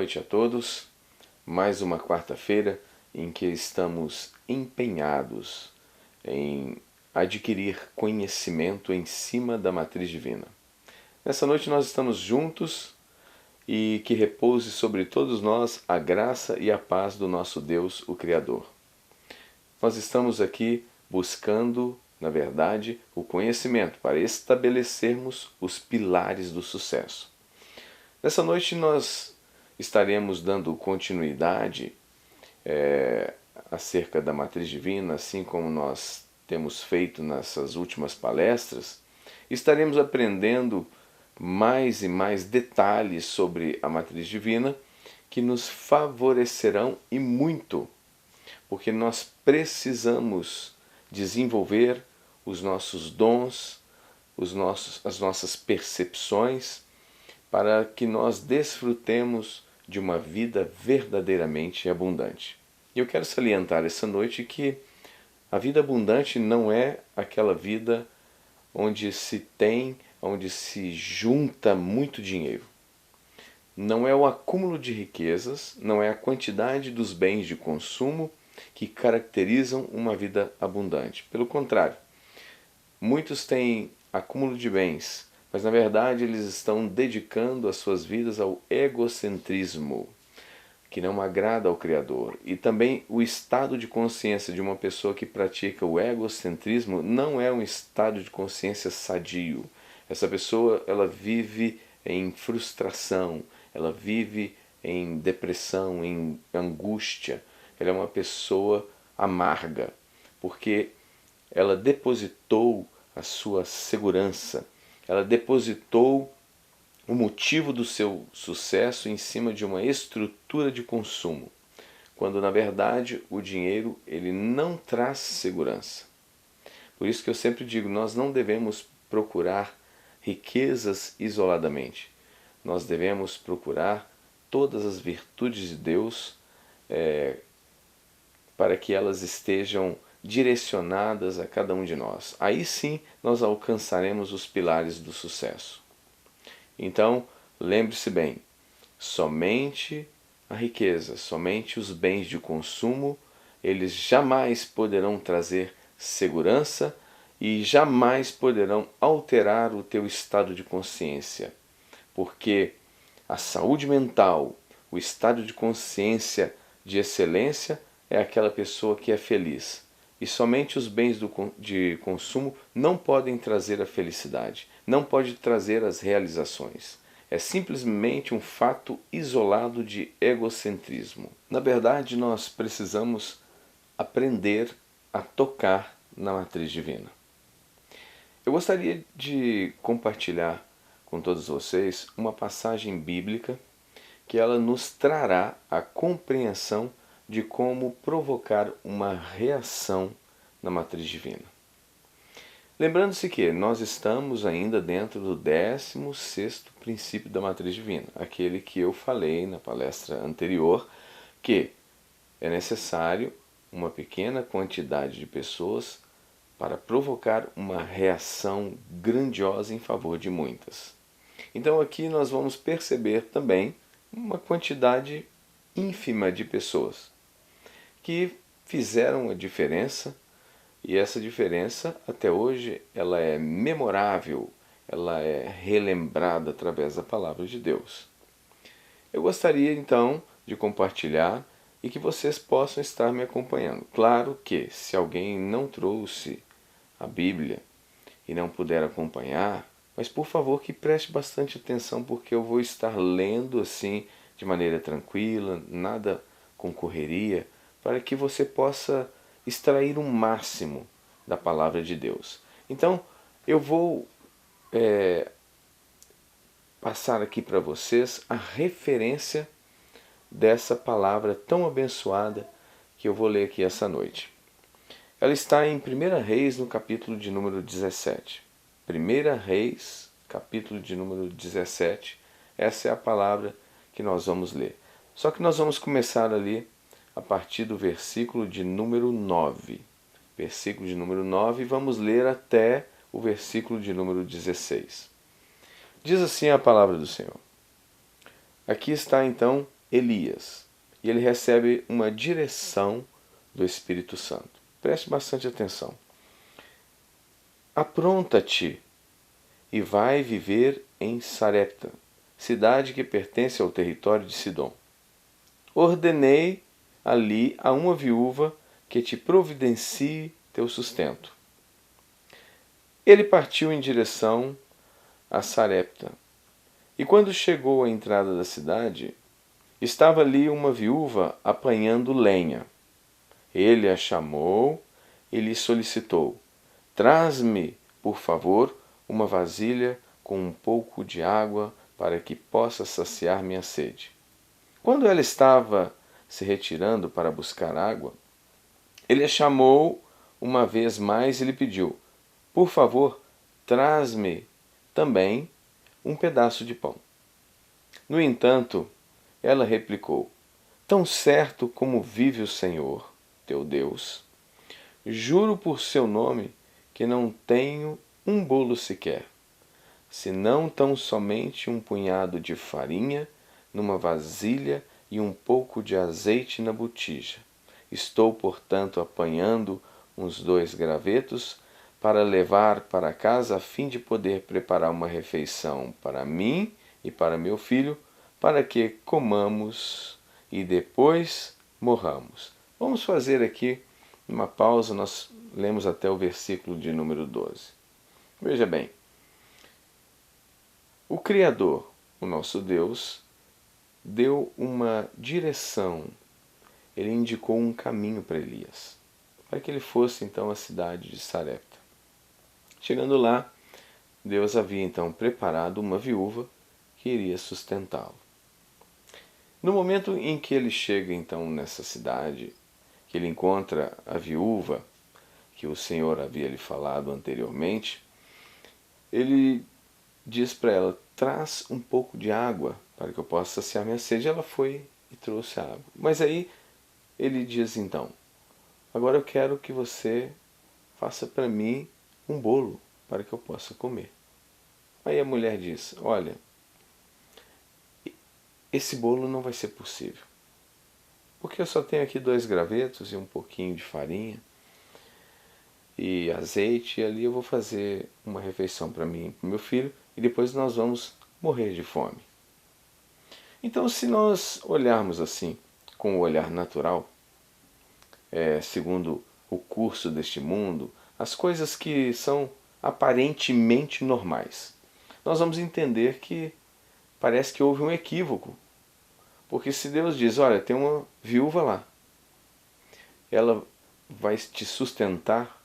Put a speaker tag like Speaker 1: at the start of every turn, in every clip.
Speaker 1: noite a todos. Mais uma quarta-feira em que estamos empenhados em adquirir conhecimento em cima da matriz divina. Nessa noite nós estamos juntos e que repouse sobre todos nós a graça e a paz do nosso Deus, o Criador. Nós estamos aqui buscando, na verdade, o conhecimento para estabelecermos os pilares do sucesso. Nessa noite nós estaremos dando continuidade acerca da matriz divina, assim como nós temos feito nessas últimas palestras. Estaremos aprendendo mais e mais detalhes sobre a matriz divina que nos favorecerão e muito, porque nós precisamos desenvolver os nossos dons, as nossas percepções, para que nós desfrutemos de uma vida verdadeiramente abundante. E eu quero salientar essa noite que a vida abundante não é aquela vida onde se junta muito dinheiro. Não é o acúmulo de riquezas, não é a quantidade dos bens de consumo que caracterizam uma vida abundante. Pelo contrário, muitos têm acúmulo de bens, mas na verdade eles estão dedicando as suas vidas ao egocentrismo, que não agrada ao Criador. E também o estado de consciência de uma pessoa que pratica o egocentrismo não é um estado de consciência sadio. Essa pessoa, ela vive em frustração, ela vive em depressão, em angústia. Ela é uma pessoa amarga, porque ela depositou a sua segurança, ela depositou o motivo do seu sucesso em cima de uma estrutura de consumo, quando na verdade o dinheiro ele não traz segurança. Por isso que eu sempre digo, nós não devemos procurar riquezas isoladamente. Nós devemos procurar todas as virtudes de Deus para que elas estejam direcionadas a cada um de nós. Aí sim nós alcançaremos os pilares do sucesso. Então, lembre-se bem, somente a riqueza, somente os bens de consumo, eles jamais poderão trazer segurança e jamais poderão alterar o teu estado de consciência. Porque a saúde mental, o estado de consciência de excelência é aquela pessoa que é feliz. E somente os bens de consumo não podem trazer a felicidade, não pode trazer as realizações. É simplesmente um fato isolado de egocentrismo. Na verdade, nós precisamos aprender a tocar na matriz divina. Eu gostaria de compartilhar com todos vocês uma passagem bíblica que ela nos trará a compreensão de como provocar uma reação na matriz divina. Lembrando-se que nós estamos ainda dentro do 16º princípio da matriz divina, aquele que eu falei na palestra anterior, que é necessário uma pequena quantidade de pessoas para provocar uma reação grandiosa em favor de muitas. Então aqui nós vamos perceber também uma quantidade ínfima de pessoas que fizeram a diferença, e essa diferença até hoje ela é memorável, ela é relembrada através da palavra de Deus. Eu gostaria então de compartilhar e que vocês possam estar me acompanhando. Claro que se alguém não trouxe a Bíblia e não puder acompanhar, mas por favor que preste bastante atenção, porque eu vou estar lendo assim de maneira tranquila, nada com correria, para que você possa extrair o máximo da palavra de Deus. Então, eu vou passar aqui para vocês a referência dessa palavra tão abençoada que eu vou ler aqui essa noite. Ela está em 1 Reis, no capítulo de número 17. 1 Reis, capítulo de número 17. Essa é a palavra que nós vamos ler. Só que nós vamos começar ali a partir do versículo de número 9. Versículo de número 9, e vamos ler até o versículo de número 16. Diz assim a palavra do Senhor. Aqui está então Elias. E ele recebe uma direção do Espírito Santo. Preste bastante atenção. Apronta-te e vai viver em Sarepta, cidade que pertence ao território de Sidom. Ordenei ali a uma viúva que te providencie teu sustento. Ele partiu em direção a Sarepta. E quando chegou à entrada da cidade, estava ali uma viúva apanhando lenha. Ele a chamou e lhe solicitou: traz-me, por favor, uma vasilha com um pouco de água para que possa saciar minha sede. Quando ela estava se retirando para buscar água, ele a chamou uma vez mais e lhe pediu: por favor, traz-me também um pedaço de pão. No entanto, ela replicou: tão certo como vive o Senhor, teu Deus, juro por seu nome que não tenho um bolo sequer, senão tão somente um punhado de farinha numa vasilha e um pouco de azeite na botija. Estou, portanto, apanhando uns 2 gravetos para levar para casa a fim de poder preparar uma refeição para mim e para meu filho, para que comamos e depois morramos. Vamos fazer aqui uma pausa, nós lemos até o versículo de número 12. Veja bem, o Criador, o nosso Deus, deu uma direção, ele indicou um caminho para Elias, para que ele fosse então à cidade de Sarepta. Chegando lá, Deus havia então preparado uma viúva que iria sustentá-lo. No momento em que ele chega então nessa cidade, que ele encontra a viúva que o Senhor havia lhe falado anteriormente, ele diz para ela: traz um pouco de água para que eu possa saciar minha sede. Ela foi e trouxe a água. Mas aí ele diz então: agora eu quero que você faça para mim um bolo para que eu possa comer. Aí a mulher diz: olha, esse bolo não vai ser possível, porque eu só tenho aqui 2 gravetos e um pouquinho de farinha e azeite, e ali eu vou fazer uma refeição para mim e para o meu filho, e depois nós vamos morrer de fome. Então, se nós olharmos assim, com o olhar natural, segundo o curso deste mundo, as coisas que são aparentemente normais, nós vamos entender que parece que houve um equívoco. Porque se Deus diz: olha, tem uma viúva lá, ela vai te sustentar,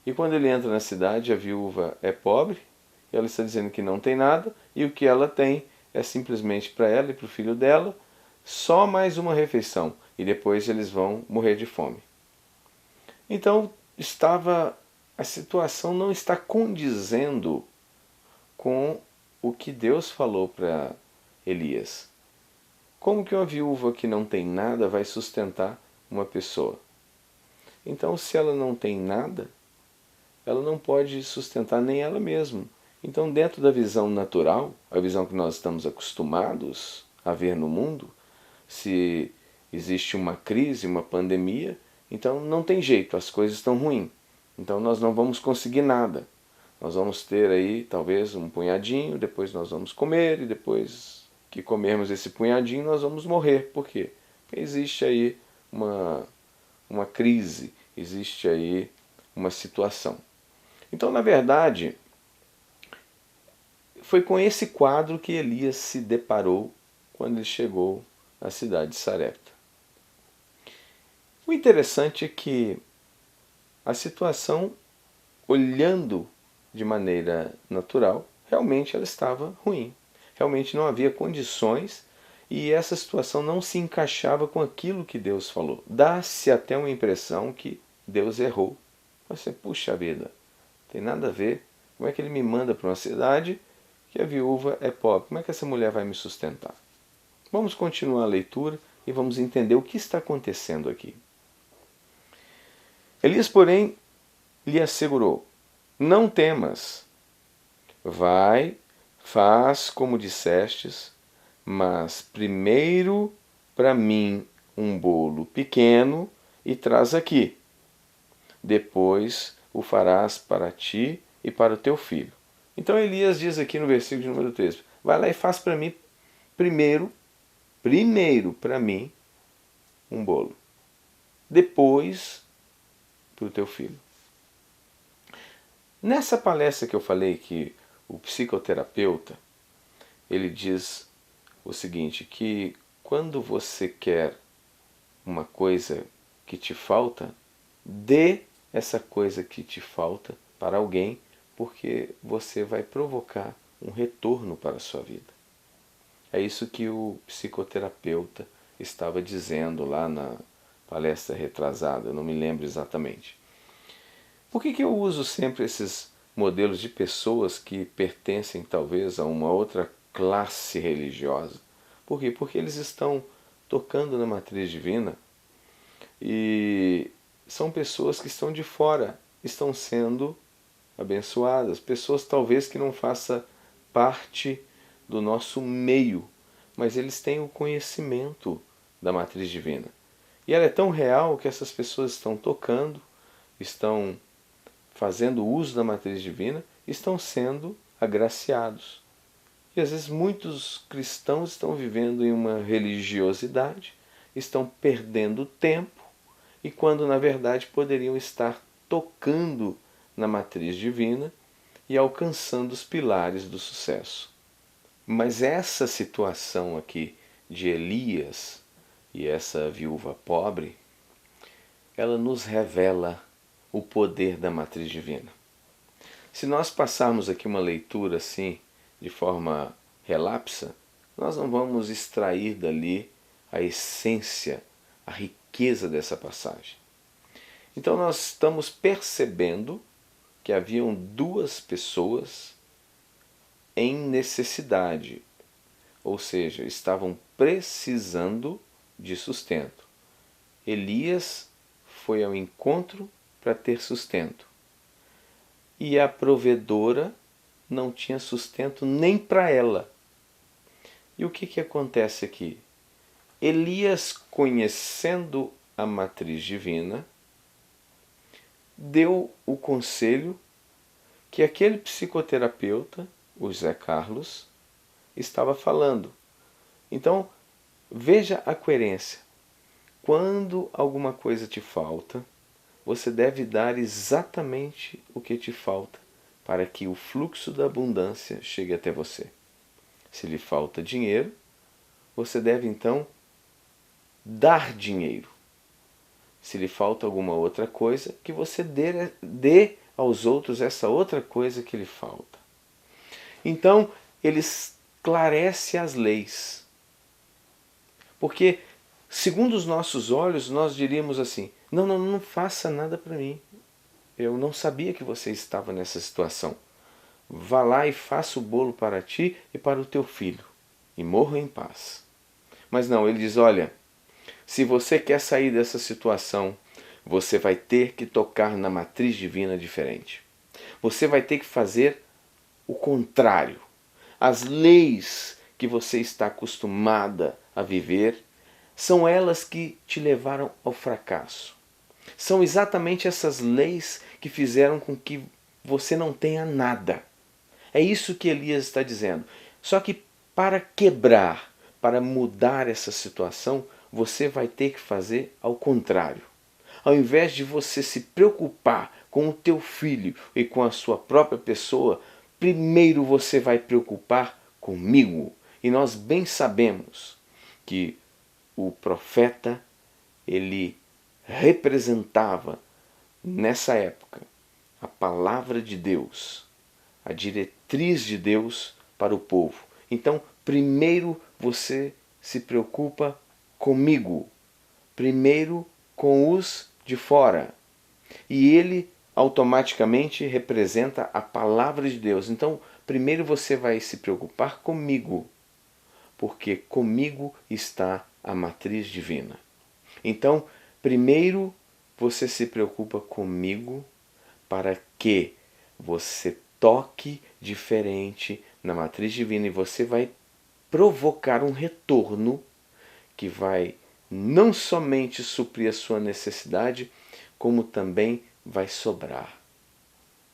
Speaker 1: e quando ele entra na cidade, a viúva é pobre, ela está dizendo que não tem nada, e o que ela tem é simplesmente para ela e para o filho dela, só mais uma refeição, e depois eles vão morrer de fome. Então, a situação não está condizendo com o que Deus falou para Elias. Como que uma viúva que não tem nada vai sustentar uma pessoa? Então, se ela não tem nada, ela não pode sustentar nem ela mesma. Então, dentro da visão natural, a visão que nós estamos acostumados a ver no mundo, se existe uma crise, uma pandemia, então não tem jeito, as coisas estão ruins. Então nós não vamos conseguir nada. Nós vamos ter aí talvez um punhadinho, depois nós vamos comer, e depois que comermos esse punhadinho nós vamos morrer. Por quê? Porque existe aí uma crise, existe aí uma situação. Então, na verdade, foi com esse quadro que Elias se deparou quando ele chegou à cidade de Sarepta. O interessante é que a situação, olhando de maneira natural, realmente ela estava ruim. Realmente não havia condições e essa situação não se encaixava com aquilo que Deus falou. Dá-se até uma impressão que Deus errou. Você, puxa vida, tem nada a ver. Como é que ele me manda para uma cidade que a viúva é pobre? Como é que essa mulher vai me sustentar? Vamos continuar a leitura e vamos entender o que está acontecendo aqui. Elias, porém, lhe assegurou: não temas, vai, faz como dissestes, mas primeiro para mim um bolo pequeno e traz aqui. Depois o farás para ti e para o teu filho. Então Elias diz aqui no versículo de número 3, vai lá e faz para mim primeiro para mim um bolo. Depois para o teu filho. Nessa palestra que eu falei que o psicoterapeuta, ele diz o seguinte, que quando você quer uma coisa que te falta, dê essa coisa que te falta para alguém, porque você vai provocar um retorno para a sua vida. É isso que o psicoterapeuta estava dizendo lá na palestra retrasada, eu não me lembro exatamente. Por que eu uso sempre esses modelos de pessoas que pertencem talvez a uma outra classe religiosa? Por quê? Porque eles estão tocando na matriz divina e são pessoas que estão de fora, estão sendo abençoadas, pessoas talvez que não façam parte do nosso meio, mas eles têm o conhecimento da matriz divina. E ela é tão real que essas pessoas estão tocando, estão fazendo uso da matriz divina, estão sendo agraciados. E às vezes muitos cristãos estão vivendo em uma religiosidade, estão perdendo tempo, e quando na verdade poderiam estar tocando na matriz divina e alcançando os pilares do sucesso. Mas essa situação aqui de Elias e essa viúva pobre, ela nos revela o poder da matriz divina. Se nós passarmos aqui uma leitura assim, de forma relapsa, nós não vamos extrair dali a essência, a riqueza dessa passagem. Então nós estamos percebendo que haviam duas pessoas em necessidade, ou seja, estavam precisando de sustento. Elias foi ao encontro para ter sustento. E a provedora não tinha sustento nem para ela. E o que acontece aqui? Elias, conhecendo a matriz divina, deu o conselho que aquele psicoterapeuta, o Zé Carlos, estava falando. Então, veja a coerência. Quando alguma coisa te falta, você deve dar exatamente o que te falta para que o fluxo da abundância chegue até você. Se lhe falta dinheiro, você deve então dar dinheiro. Se lhe falta alguma outra coisa, que você dê aos outros essa outra coisa que lhe falta. Então, ele esclarece as leis. Porque, segundo os nossos olhos, nós diríamos assim, não faça nada para mim. Eu não sabia que você estava nessa situação. Vá lá e faça o bolo para ti e para o teu filho, e morra em paz. Mas não, ele diz, olha, se você quer sair dessa situação, você vai ter que tocar na matriz divina diferente. Você vai ter que fazer o contrário. As leis que você está acostumada a viver são elas que te levaram ao fracasso. São exatamente essas leis que fizeram com que você não tenha nada. É isso que Elias está dizendo. Só que para quebrar, para mudar essa situação, você vai ter que fazer ao contrário. Ao invés de você se preocupar com o teu filho e com a sua própria pessoa, primeiro você vai preocupar comigo. E nós bem sabemos que o profeta, ele representava nessa época a palavra de Deus, a diretriz de Deus para o povo. Então, primeiro você se preocupa comigo, primeiro com os de fora. E ele automaticamente representa a palavra de Deus. Então, primeiro você vai se preocupar comigo, porque comigo está a matriz divina. Então, primeiro você se preocupa comigo para que você toque diferente na matriz divina e você vai provocar um retorno que vai não somente suprir a sua necessidade, como também vai sobrar.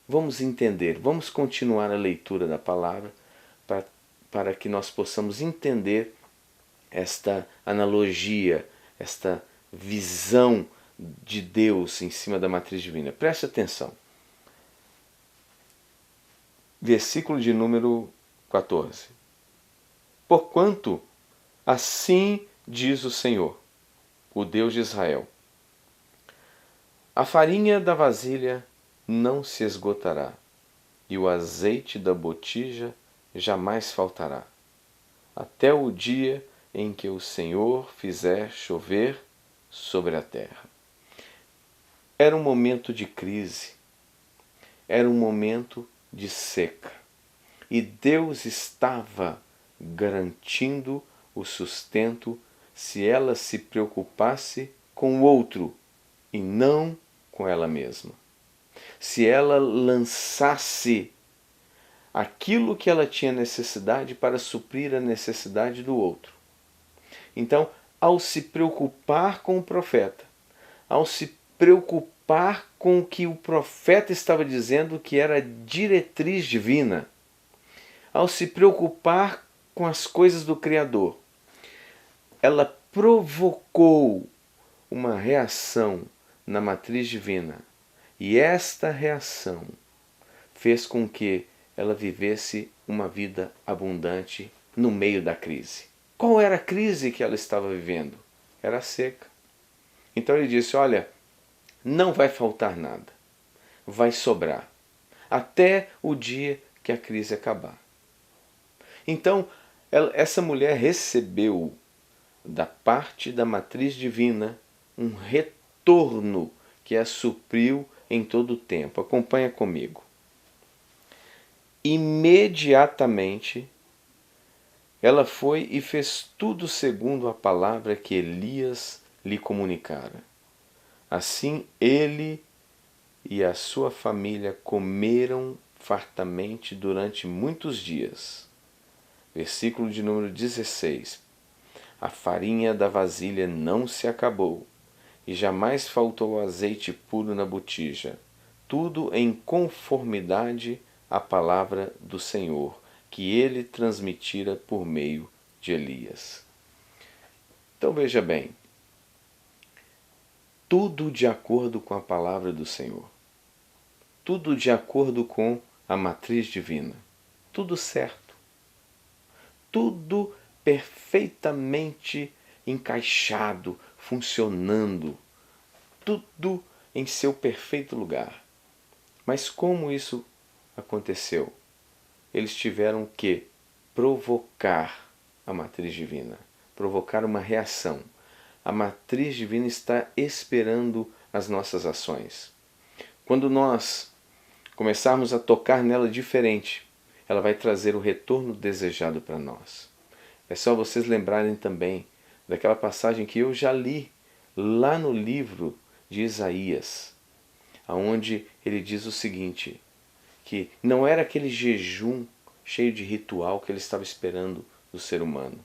Speaker 1: Vamos entender, vamos continuar a leitura da palavra para que nós possamos entender esta analogia, esta visão de Deus em cima da matriz divina. Preste atenção. Versículo de número 14. Porquanto assim diz o Senhor, o Deus de Israel: a farinha da vasilha não se esgotará, e o azeite da botija jamais faltará, até o dia em que o Senhor fizer chover sobre a terra. Era um momento de crise, era um momento de seca, e Deus estava garantindo o sustento se ela se preocupasse com o outro e não com ela mesma. Se ela lançasse aquilo que ela tinha necessidade para suprir a necessidade do outro. Então, ao se preocupar com o profeta, ao se preocupar com o que o profeta estava dizendo que era diretriz divina, ao se preocupar com as coisas do Criador, ela provocou uma reação na matriz divina. E esta reação fez com que ela vivesse uma vida abundante no meio da crise. Qual era a crise que ela estava vivendo? Era a seca. Então ele disse: olha, não vai faltar nada, vai sobrar, até o dia que a crise acabar. Então, essa mulher recebeu da parte da matriz divina um retorno que a supriu em todo o tempo. Acompanha comigo. Imediatamente ela foi e fez tudo segundo a palavra que Elias lhe comunicara. Assim ele e a sua família comeram fartamente durante muitos dias. Versículo de número 16. A farinha da vasilha não se acabou, e jamais faltou azeite puro na botija, tudo em conformidade à palavra do Senhor, que ele transmitira por meio de Elias. Então veja bem, tudo de acordo com a palavra do Senhor, tudo de acordo com a matriz divina, tudo certo, tudo perfeitamente encaixado, funcionando, tudo em seu perfeito lugar. Mas como isso aconteceu? Eles tiveram que provocar a matriz divina, provocar uma reação. A matriz divina está esperando as nossas ações. Quando nós começarmos a tocar nela diferente, ela vai trazer o retorno desejado para nós. É só vocês lembrarem também daquela passagem que eu já li lá no livro de Isaías, onde ele diz o seguinte, que não era aquele jejum cheio de ritual que ele estava esperando do ser humano.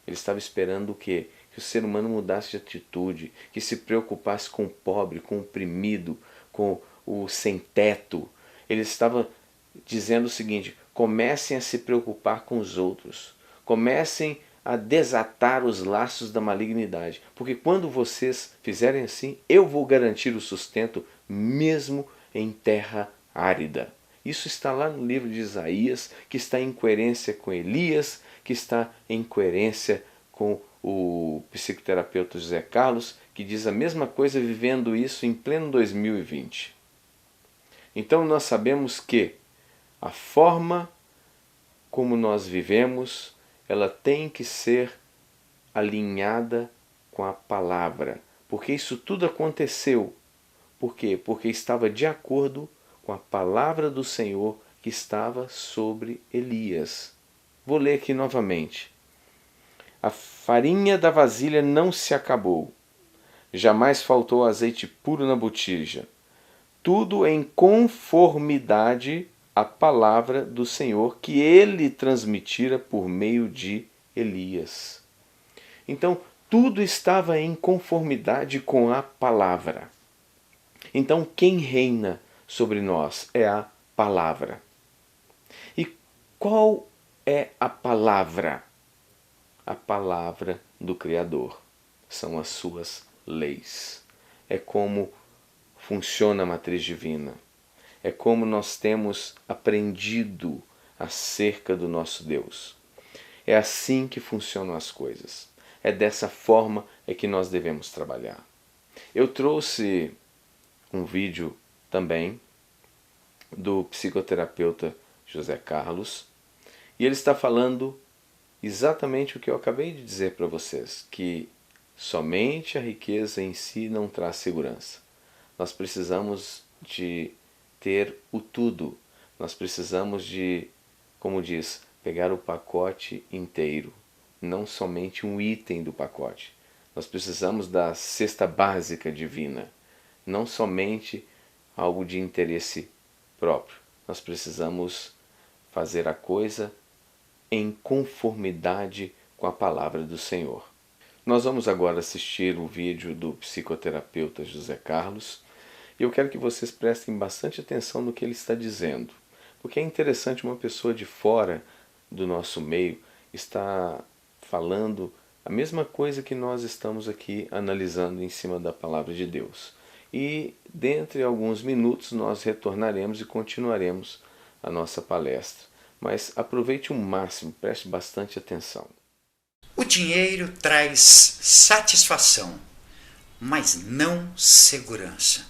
Speaker 1: Ele estava esperando o quê? Que o ser humano mudasse de atitude, que se preocupasse com o pobre, com o oprimido, com o sem-teto. Ele estava dizendo o seguinte: comecem a se preocupar com os outros, comecem a desatar os laços da malignidade, porque quando vocês fizerem assim, eu vou garantir o sustento mesmo em terra árida. Isso está lá no livro de Isaías, que está em coerência com Elias, que está em coerência com o psicoterapeuta José Carlos, que diz a mesma coisa, vivendo isso em pleno 2020. Então nós sabemos que a forma como nós vivemos, ela tem que ser alinhada com a palavra, porque isso tudo aconteceu. Por quê? Porque estava de acordo com a palavra do Senhor que estava sobre Elias. Vou ler aqui novamente. A farinha da vasilha não se acabou, jamais faltou azeite puro na botija, tudo em conformidade à palavra do Senhor que ele transmitira por meio de Elias. Então, tudo estava em conformidade com a palavra. Então, quem reina sobre nós é a palavra. E qual é a palavra? A palavra do Criador. São as suas leis. É como funciona a matriz divina. É como nós temos aprendido acerca do nosso Deus. É assim que funcionam as coisas. É dessa forma é que nós devemos trabalhar. Eu trouxe um vídeo também do psicoterapeuta José Carlos, e ele está falando exatamente o que eu acabei de dizer para vocês, que somente a riqueza em si não traz segurança. Nós precisamos de ter o tudo. Nós precisamos de, como diz, pegar o pacote inteiro, não somente um item do pacote. Nós precisamos da cesta básica divina, não somente algo de interesse próprio. Nós precisamos fazer a coisa em conformidade com a palavra do Senhor. Nós vamos agora assistir o vídeo do psicoterapeuta José Carlos, e eu quero que vocês prestem bastante atenção no que ele está dizendo, porque é interessante uma pessoa de fora do nosso meio estar falando a mesma coisa que nós estamos aqui analisando em cima da palavra de Deus. E dentro de alguns minutos nós retornaremos e continuaremos a nossa palestra. Mas aproveite o máximo, preste bastante atenção.
Speaker 2: O dinheiro traz satisfação, mas não segurança.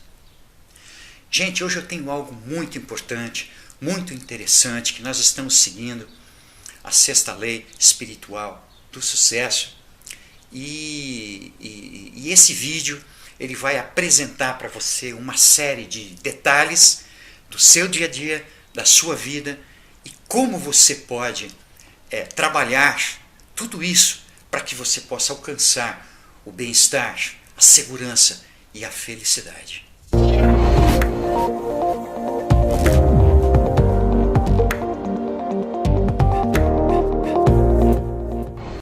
Speaker 2: Gente, hoje eu tenho algo muito importante, muito interessante, que nós estamos seguindo, a sexta lei espiritual do sucesso. E esse vídeo ele vai apresentar para você uma série de detalhes do seu dia a dia, da sua vida, e como você pode trabalhar tudo isso para que você possa alcançar o bem-estar, a segurança e a felicidade.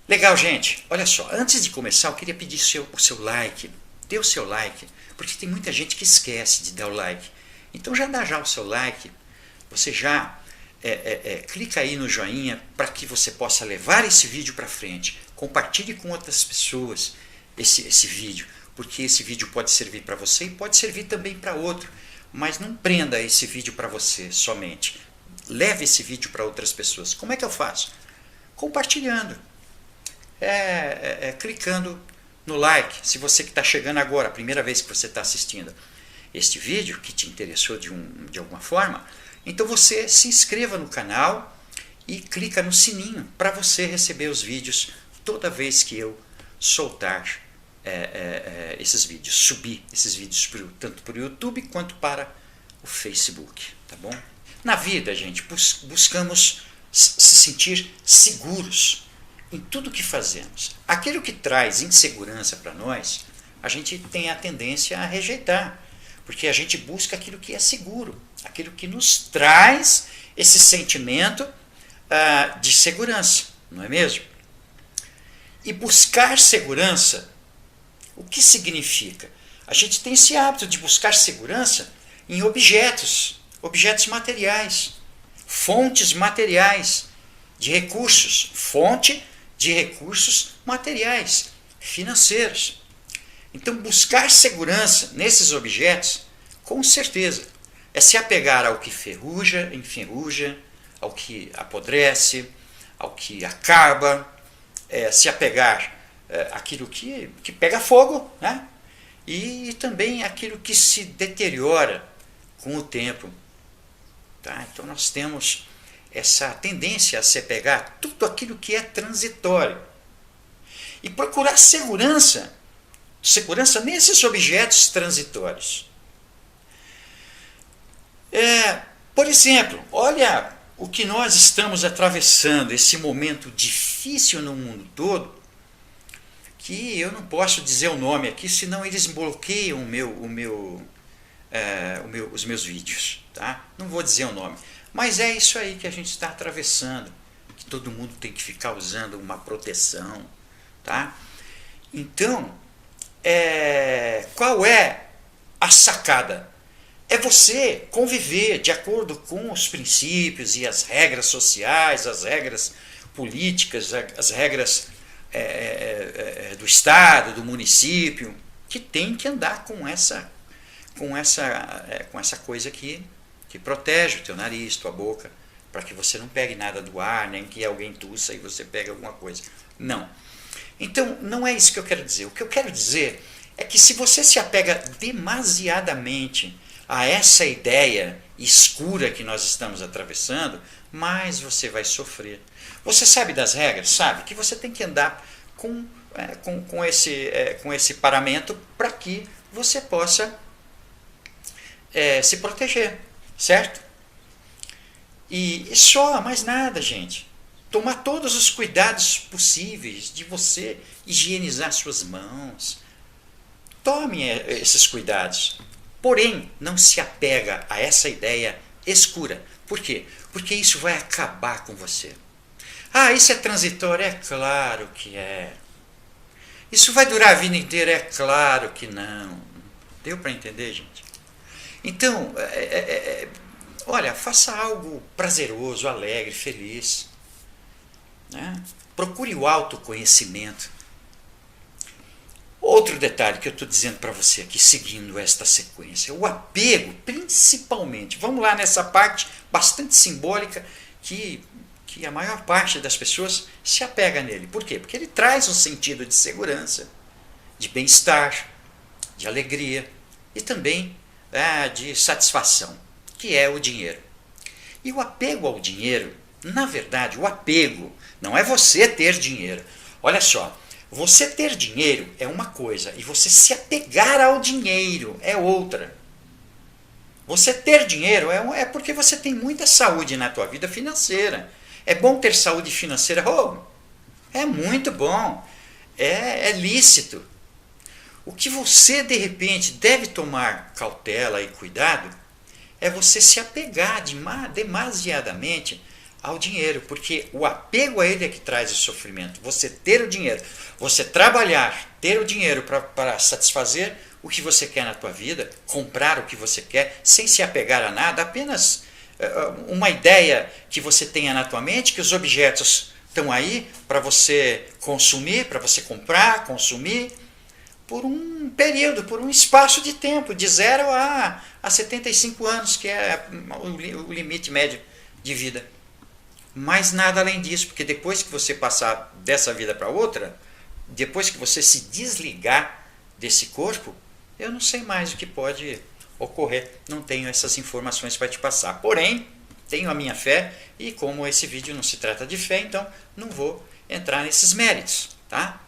Speaker 2: Legal, gente. Olha só, antes de começar eu queria pedir o seu like. Dê o seu like, porque tem muita gente que esquece de dar o like. Então já dá já o seu like, você já clica aí no joinha para que você possa levar esse vídeo para frente. Compartilhe com outras pessoas esse vídeo, porque esse vídeo pode servir para você e pode servir também para outro. Mas não prenda esse vídeo para você somente. Leve esse vídeo para outras pessoas. Como é que eu faço? Compartilhando. Clicando no like. Se você que está chegando agora, a primeira vez que você está assistindo este vídeo, que te interessou de alguma forma, então você se inscreva no canal e clica no sininho para você receber os vídeos toda vez que eu soltar esses vídeos, subir esses vídeos tanto para o YouTube quanto para o Facebook, tá bom? Na vida, gente, buscamos se sentir seguros em tudo que fazemos. Aquilo que traz insegurança para nós, a gente tem a tendência a rejeitar, porque a gente busca aquilo que é seguro, aquilo que nos traz esse sentimento de segurança, não é mesmo? E buscar segurança, o que significa? A gente tem esse hábito de buscar segurança em objetos materiais, fontes materiais de recursos, fonte de recursos materiais, financeiros. Então, buscar segurança nesses objetos, com certeza, é se apegar ao que enferruja, ao que apodrece, ao que acaba, se apegar àquilo que pega fogo, né? E também aquilo que se deteriora com o tempo. Tá? Então, nós temos essa tendência a se apegar tudo aquilo que é transitório e procurar segurança nesses objetos transitórios. Por exemplo, olha o que nós estamos atravessando, esse momento difícil no mundo todo, que eu não posso dizer o nome aqui, senão eles bloqueiam os meus vídeos. Tá? Não vou dizer o nome. Mas é isso aí que a gente está atravessando, que todo mundo tem que ficar usando uma proteção, tá? Então, qual é a sacada? É você conviver de acordo com os princípios e as regras sociais, as regras políticas, as regras do Estado, do município, que tem que andar com essa coisa que protege o teu nariz, tua boca, para que você não pegue nada do ar, nem que alguém tussa e você pegue alguma coisa. Não. Então, não é isso que eu quero dizer. O que eu quero dizer é que se você se apega demasiadamente a essa ideia escura que nós estamos atravessando, mais você vai sofrer. Você sabe das regras? Sabe que você tem que andar com esse paramento para que você possa se proteger, certo? E só, mais nada, gente. Tomar todos os cuidados possíveis de você higienizar suas mãos. Tome esses cuidados. Porém, não se apega a essa ideia escura. Por quê? Porque isso vai acabar com você. Ah, isso é transitório? É claro que é. Isso vai durar a vida inteira? É claro que não. Deu para entender, gente? Então, olha, faça algo prazeroso, alegre, feliz. Né? Procure o autoconhecimento. Outro detalhe que eu estou dizendo para você aqui, seguindo esta sequência, o apego, principalmente. Vamos lá nessa parte bastante simbólica que a maior parte das pessoas se apega nele. Por quê? Porque ele traz um sentido de segurança, de bem-estar, de alegria e também de satisfação, que é o dinheiro. E o apego ao dinheiro, na verdade, o apego não é você ter dinheiro. Olha só, você ter dinheiro é uma coisa e você se apegar ao dinheiro é outra. Você ter dinheiro é porque você tem muita saúde na tua vida financeira. É bom ter saúde financeira? Oh, é muito bom. É lícito. O que você, de repente, deve tomar cautela e cuidado é você se apegar demasiadamente ao dinheiro, porque o apego a ele é que traz o sofrimento. Você ter o dinheiro, você trabalhar, ter o dinheiro para satisfazer o que você quer na tua vida, comprar o que você quer, sem se apegar a nada, apenas uma ideia que você tenha na tua mente, que os objetos estão aí para você consumir, para você comprar, consumir, por um período, por um espaço de tempo, de 0 a 75 anos, que é o limite médio de vida. Mas nada além disso, porque depois que você passar dessa vida para outra, depois que você se desligar desse corpo, eu não sei mais o que pode ocorrer. Não tenho essas informações para te passar. Porém, tenho a minha fé e como esse vídeo não se trata de fé, então não vou entrar nesses méritos, tá?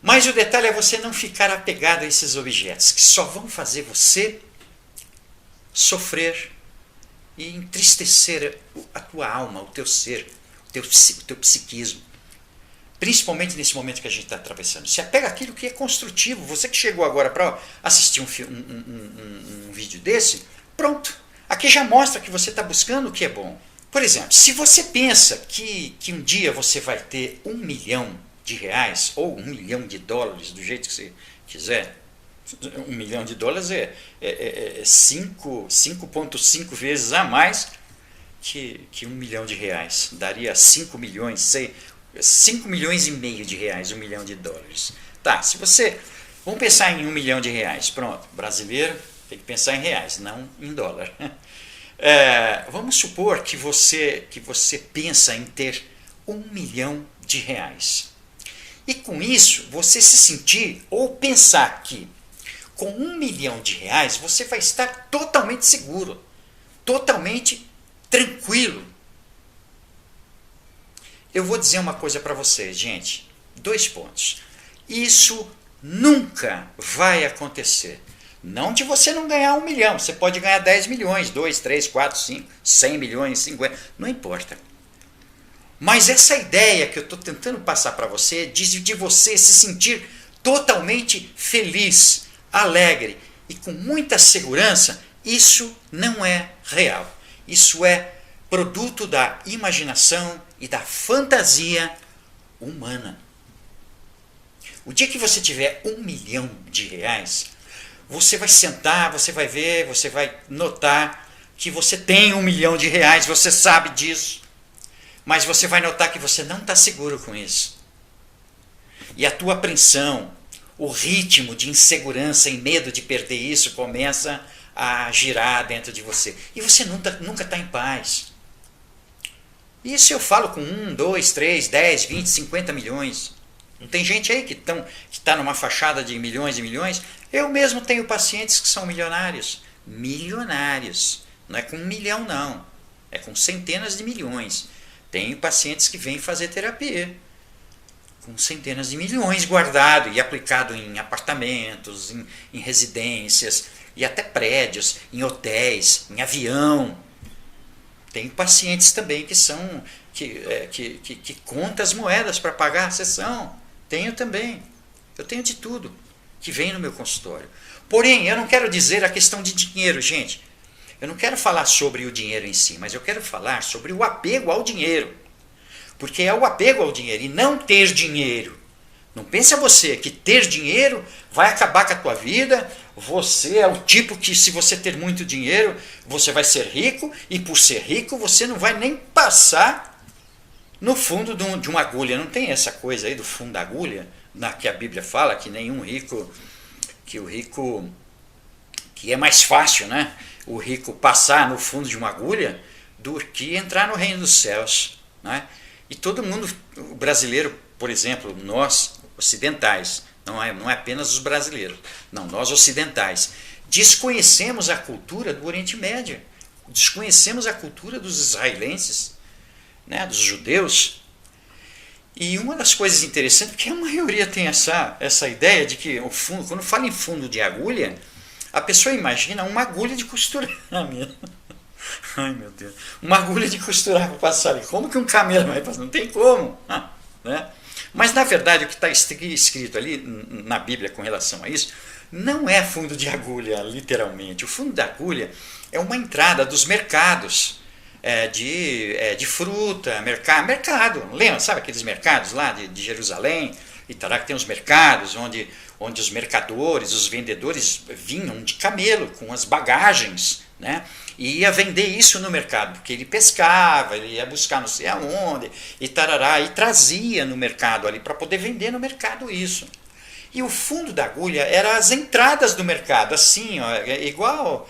Speaker 2: Mas o detalhe é você não ficar apegado a esses objetos, que só vão fazer você sofrer e entristecer a tua alma, o teu ser, o teu psiquismo. Principalmente nesse momento que a gente está atravessando. Se apega àquilo que é construtivo. Você que chegou agora para assistir um vídeo desse, pronto. Aqui já mostra que você está buscando o que é bom. Por exemplo, se você pensa que um dia você vai ter R$1 milhão ou $1 milhão, do jeito que você quiser, $1 milhão é 5,5 vezes a mais que R$1 milhão. Daria 5 milhões, 5 milhões e meio de reais, $1 milhão. Tá, se você... Vamos pensar em R$1 milhão. Pronto, brasileiro tem que pensar em reais, não em dólar. Vamos supor que você pensa em ter R$1 milhão. E com isso, você se sentir ou pensar que com R$1 milhão você vai estar totalmente seguro, totalmente tranquilo. Eu vou dizer uma coisa para vocês, gente. 2 pontos. Isso nunca vai acontecer. Não de você não ganhar 1 milhão. Você pode ganhar 10 milhões, 2, 3, 4, 5, 100 milhões, 50. Não importa. Mas essa ideia que eu estou tentando passar para você, de você se sentir totalmente feliz, alegre e com muita segurança, isso não é real. Isso é produto da imaginação e da fantasia humana. O dia que você tiver R$1 milhão, você vai sentar, você vai ver, você vai notar que você tem R$1 milhão, você sabe disso. Mas você vai notar que você não está seguro com isso. E a tua apreensão, o ritmo de insegurança e medo de perder isso começa a girar dentro de você. E você nunca está em paz. Isso eu falo com 1, 2, 3, 10, 20, 50 milhões. Não tem gente aí que está numa fachada de milhões e milhões? Eu mesmo tenho pacientes que são milionários. Milionários. Não é com 1 milhão, não. É com centenas de milhões. Tenho pacientes que vêm fazer terapia com centenas de milhões guardado e aplicado em apartamentos, em residências, e até prédios, em hotéis, em avião. Tem pacientes também que contam as moedas para pagar a sessão. Tenho também. Eu tenho de tudo que vem no meu consultório. Porém, eu não quero dizer a questão de dinheiro, gente. Eu não quero falar sobre o dinheiro em si, mas eu quero falar sobre o apego ao dinheiro. Porque é o apego ao dinheiro e não ter dinheiro. Não pensa você que ter dinheiro vai acabar com a tua vida. Você é o tipo que, se você ter muito dinheiro, você vai ser rico. E por ser rico, você não vai nem passar no fundo de uma agulha. Não tem essa coisa aí do fundo da agulha, que a Bíblia fala que nenhum rico, que é mais fácil, né? O rico passar no fundo de uma agulha do que entrar no reino dos céus, né? E todo mundo, o brasileiro, por exemplo, nós ocidentais, não é apenas os brasileiros, não, nós ocidentais, desconhecemos a cultura do Oriente Médio, desconhecemos a cultura dos israelenses, né, dos judeus. E uma das coisas interessantes, porque a maioria tem essa ideia de que o fundo, quando fala em fundo de agulha, a pessoa imagina uma agulha de costurar mesmo. Ai, meu Deus. Uma agulha de costurar para passar ali. Como que um camelo vai passar? Não tem como. Né? Mas, na verdade, o que está escrito ali na Bíblia com relação a isso, não é fundo de agulha, literalmente. O fundo da agulha é uma entrada dos mercados de fruta, mercado. Lembra, sabe aqueles mercados lá de Jerusalém? Itará, que tem os mercados onde os mercadores, os vendedores vinham de camelo com as bagagens, né? E ia vender isso no mercado, porque ele pescava, ele ia buscar não sei aonde, e tarará, e trazia no mercado ali, para poder vender no mercado isso. E o fundo da agulha era as entradas do mercado, assim, ó, igual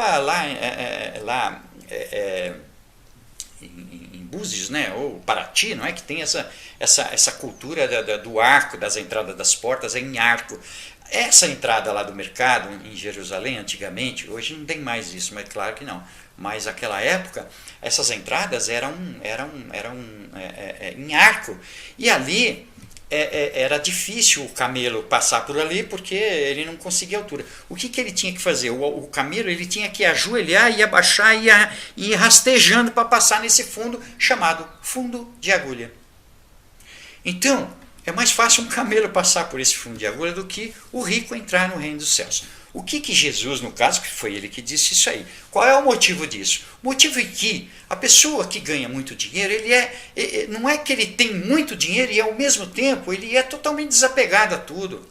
Speaker 2: a lá em Búzios, né, ou Paraty, não é, que tem essa cultura do arco, das entradas das portas é em arco. Essa entrada lá do mercado em Jerusalém, antigamente, hoje não tem mais isso, mas claro que não. Mas naquela época, essas entradas eram em arco. E ali era difícil o camelo passar por ali, porque ele não conseguia altura. O que ele tinha que fazer? O camelo ele tinha que ajoelhar e abaixar e ir rastejando para passar nesse fundo chamado fundo de agulha. Então, é mais fácil um camelo passar por esse fundo de agulha do que o rico entrar no reino dos céus. O que Jesus, no caso, que foi ele que disse isso aí? Qual é o motivo disso? O motivo é que a pessoa que ganha muito dinheiro, não é que ele tem muito dinheiro e ao mesmo tempo ele é totalmente desapegado a tudo.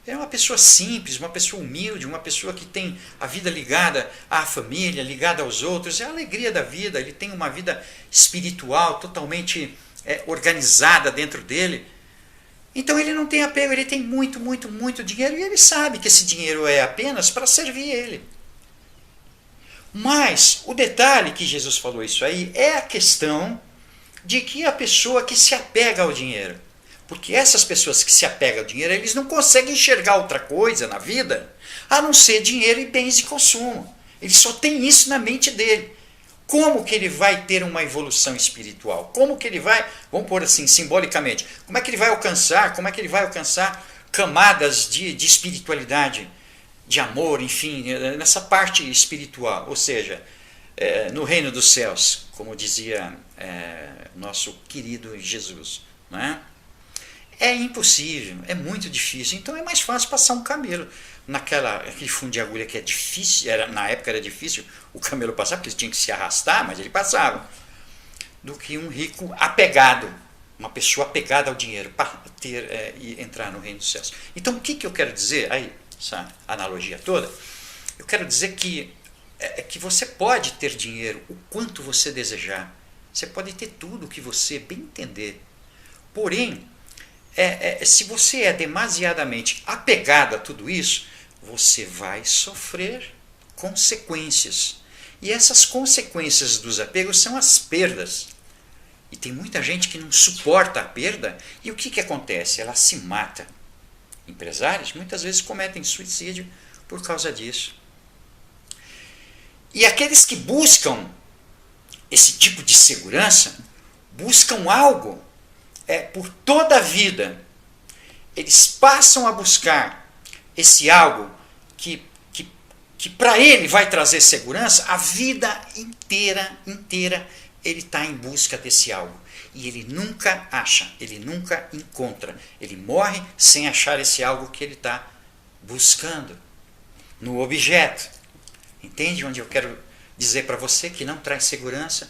Speaker 2: É uma pessoa simples, uma pessoa humilde, uma pessoa que tem a vida ligada à família, ligada aos outros, é a alegria da vida, ele tem uma vida espiritual totalmente organizada dentro dele. Então ele não tem apego, ele tem muito, muito, muito dinheiro e ele sabe que esse dinheiro é apenas para servir ele. Mas o detalhe que Jesus falou isso aí é a questão de que a pessoa que se apega ao dinheiro, porque essas pessoas que se apegam ao dinheiro, eles não conseguem enxergar outra coisa na vida a não ser dinheiro e bens de consumo. Ele só tem isso na mente dele. Como que ele vai ter uma evolução espiritual? Como que ele vai, vamos pôr assim, simbolicamente, como é que ele vai alcançar camadas de espiritualidade, de amor, enfim, nessa parte espiritual, ou seja, no reino dos céus, como dizia nosso querido Jesus, não é? É impossível, é muito difícil. Então é mais fácil passar um camelo aquele fundo de agulha que é difícil, na época era difícil o camelo passar, porque ele tinha que se arrastar, mas ele passava, do que um rico apegado, uma pessoa apegada ao dinheiro, para e entrar no reino dos céus. Então o que eu quero dizer, aí, essa analogia toda, eu quero dizer que você pode ter dinheiro o quanto você desejar, você pode ter tudo o que você bem entender, porém, se você é demasiadamente apegado a tudo isso, você vai sofrer consequências. E essas consequências dos apegos são as perdas. E tem muita gente que não suporta a perda, e o que acontece? Ela se mata. Empresários muitas vezes cometem suicídio por causa disso. E aqueles que buscam esse tipo de segurança, buscam algo por toda a vida. Eles passam a buscar esse algo que para ele vai trazer segurança, a vida inteira ele está em busca desse algo. E ele nunca acha, ele nunca encontra. Ele morre sem achar esse algo que ele está buscando no objeto. Entende onde eu quero dizer para você que não traz segurança?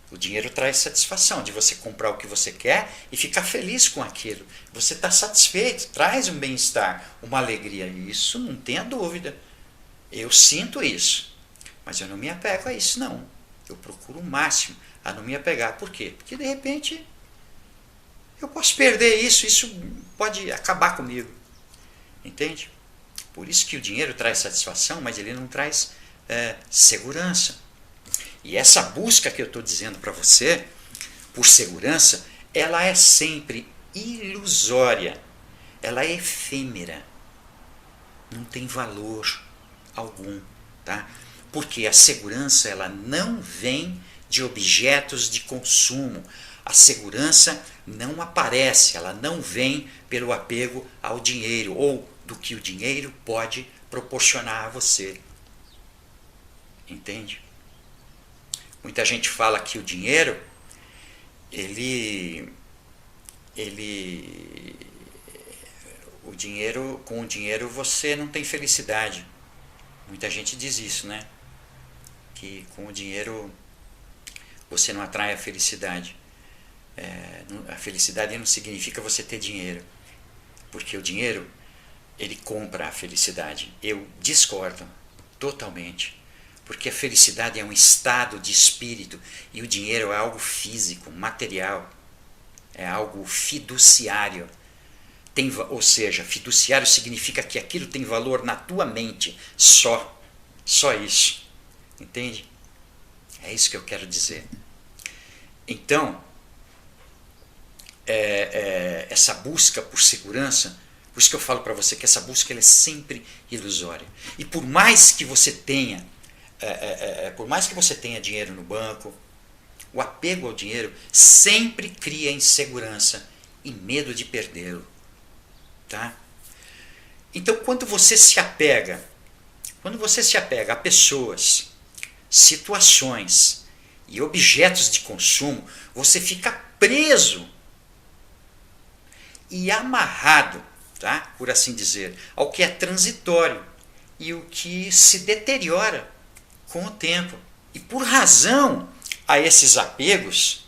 Speaker 2: O dinheiro traz satisfação de você comprar o que você quer e ficar feliz com aquilo. Você está satisfeito, traz um bem-estar, uma alegria. Isso não tenha dúvida. Eu sinto isso, mas eu não me apego a isso, não. Eu procuro o máximo a não me apegar. Por quê? Porque de repente eu posso perder isso pode acabar comigo. Entende? Por isso que o dinheiro traz satisfação, mas ele não traz segurança. E essa busca que eu estou dizendo para você, por segurança, ela é sempre ilusória, ela é efêmera, não tem valor algum, tá? Porque a segurança ela não vem de objetos de consumo, a segurança não aparece, ela não vem pelo apego ao dinheiro ou do que o dinheiro pode proporcionar a você, entende? Muita gente fala que o dinheiro, com o dinheiro você não tem felicidade. Muita gente diz isso, né? Que com o dinheiro você não atrai a felicidade. A felicidade não significa você ter dinheiro, porque o dinheiro, ele compra a felicidade. Eu discordo totalmente. Porque a felicidade é um estado de espírito e o dinheiro é algo físico, material, é algo fiduciário. Ou seja, fiduciário significa que aquilo tem valor na tua mente, só isso. Entende? É isso que eu quero dizer. Então, essa busca por segurança, por isso que eu falo para você que essa busca ela é sempre ilusória. E por mais que você tenha dinheiro no banco, o apego ao dinheiro sempre cria insegurança e medo de perdê-lo. Tá? Então, quando você se apega a pessoas, situações e objetos de consumo, você fica preso e amarrado, tá? Por assim dizer, ao que é transitório e o que se deteriora com o tempo. E por razão a esses apegos,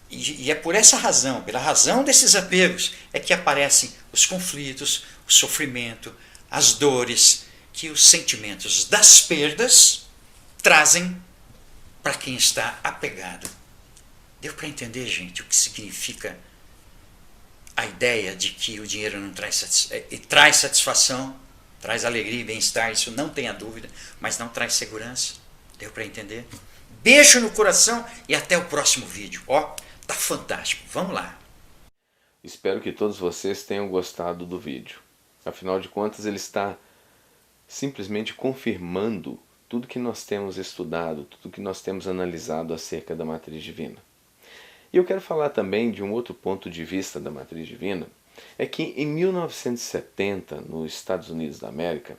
Speaker 2: e é por essa razão, pela razão desses apegos, é que aparecem os conflitos, o sofrimento, as dores que os sentimentos das perdas trazem para quem está apegado. Deu para entender, gente, o que significa a ideia de que o dinheiro não traz satisfação, traz alegria e bem-estar, isso não tenha dúvida, mas não traz segurança. Deu para entender? Beijo no coração e até o próximo vídeo. Tá fantástico. Vamos lá.
Speaker 1: Espero que todos vocês tenham gostado do vídeo. Afinal de contas, ele está simplesmente confirmando tudo que nós temos estudado, tudo que nós temos analisado acerca da matriz divina. E eu quero falar também de um outro ponto de vista da matriz divina, é que em 1970, nos Estados Unidos da América,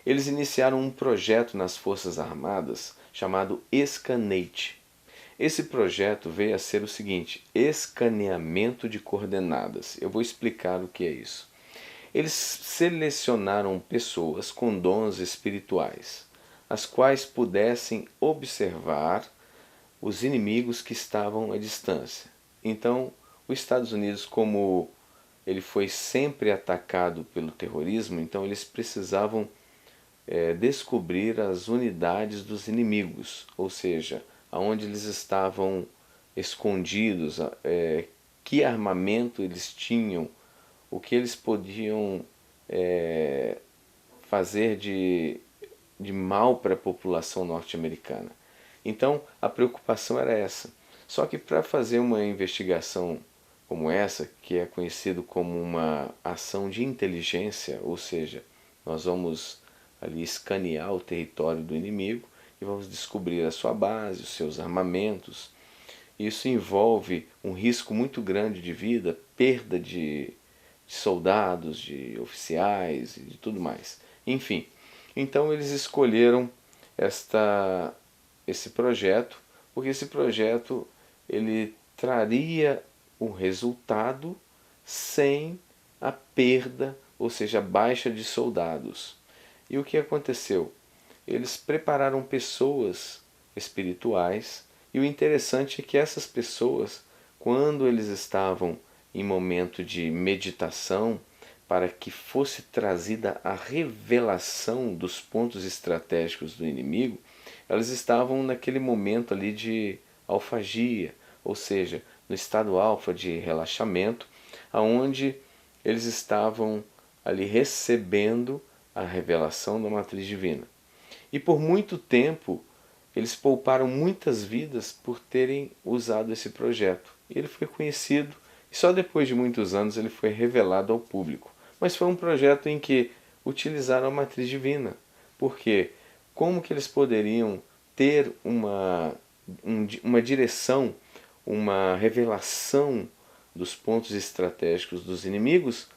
Speaker 1: eles iniciaram um projeto nas Forças Armadas chamado Escanate. Esse projeto veio a ser o seguinte: escaneamento de coordenadas. Eu vou explicar o que é isso. Eles selecionaram pessoas com dons espirituais, as quais pudessem observar os inimigos que estavam à distância. Então, os Estados Unidos, como ele foi sempre atacado pelo terrorismo, então eles precisavam descobrir as unidades dos inimigos, ou seja, aonde eles estavam escondidos, que armamento eles tinham, o que eles podiam fazer de mal para a população norte-americana. Então a preocupação era essa. Só que para fazer uma investigação como essa, que é conhecido como uma ação de inteligência, ou seja, nós vamos ali escanear o território do inimigo e vamos descobrir a sua base, os seus armamentos. Isso envolve um risco muito grande de vida, perda de soldados, de oficiais e de tudo mais. Enfim, então eles escolheram esse projeto, porque esse projeto ele traria o resultado sem a perda, ou seja, a baixa de soldados. E o que aconteceu? Eles prepararam pessoas espirituais, e o interessante é que essas pessoas, quando eles estavam em momento de meditação, para que fosse trazida a revelação dos pontos estratégicos do inimigo, elas estavam naquele momento ali de alfagia, ou seja, no estado alfa de relaxamento, aonde eles estavam ali recebendo a revelação da matriz divina. E por muito tempo eles pouparam muitas vidas por terem usado esse projeto. Ele foi conhecido e só depois de muitos anos ele foi revelado ao público. Mas foi um projeto em que utilizaram a matriz divina. Por quê? Como que eles poderiam ter uma direção, uma revelação dos pontos estratégicos dos inimigos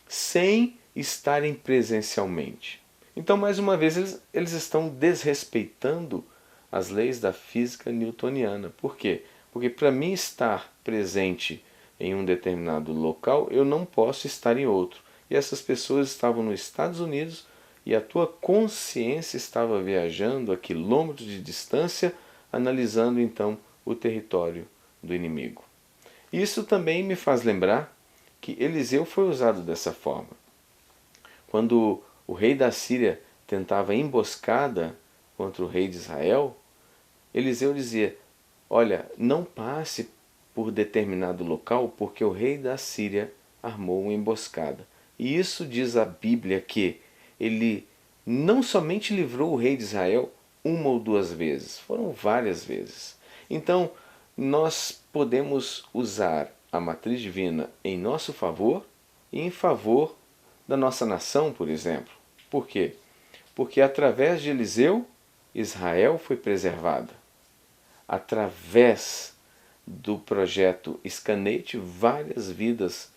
Speaker 1: sem estarem presencialmente? Então, mais uma vez, eles estão desrespeitando as leis da física newtoniana. Por quê? Porque para mim estar presente em um determinado local, eu não posso estar em outro. E essas pessoas estavam nos Estados Unidos e a tua consciência estava viajando a quilômetros de distância, analisando então o território do inimigo. Isso também me faz lembrar que Eliseu foi usado dessa forma. Quando o rei da Síria tentava emboscada contra o rei de Israel, Eliseu dizia: olha, não passe por determinado local, porque o rei da Síria armou uma emboscada. E isso diz a Bíblia que ele não somente livrou o rei de Israel uma ou duas vezes, foram várias vezes. Então, nós podemos usar a matriz divina em nosso favor e em favor da nossa nação, por exemplo. Por quê? Porque através de Eliseu, Israel foi preservada. Através do projeto Scanate, várias vidas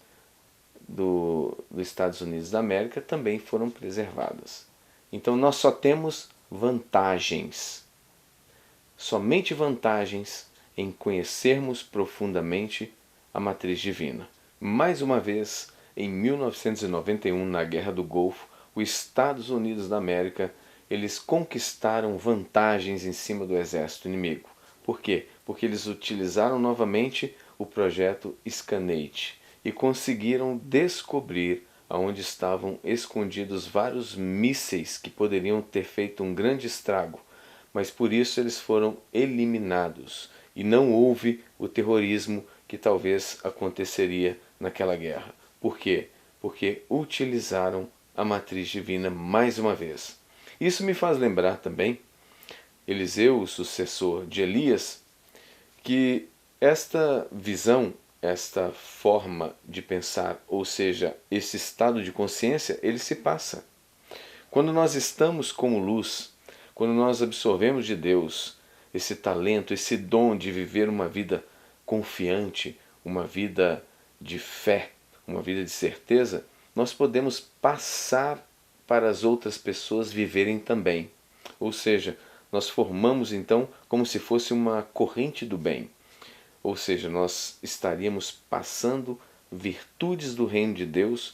Speaker 1: dos Estados Unidos da América também foram preservadas. Então nós só temos vantagens, somente vantagens em conhecermos profundamente a matriz divina. Mais uma vez, em 1991, na Guerra do Golfo, os Estados Unidos da América, eles conquistaram vantagens em cima do exército inimigo. Por quê? Porque eles utilizaram novamente o projeto Scanate e conseguiram descobrir aonde estavam escondidos vários mísseis que poderiam ter feito um grande estrago, mas por isso eles foram eliminados e não houve o terrorismo que talvez aconteceria naquela guerra. Por quê? Porque utilizaram a matriz divina mais uma vez. Isso me faz lembrar também Eliseu, o sucessor de Elias, que esta visão, esta forma de pensar, ou seja, esse estado de consciência, ele se passa. Quando nós estamos como luz, quando nós absorvemos de Deus esse talento, esse dom de viver uma vida confiante, uma vida de fé, uma vida de certeza, nós podemos passar para as outras pessoas viverem também. Ou seja, nós formamos então como se fosse uma corrente do bem. Ou seja, nós estaríamos passando virtudes do reino de Deus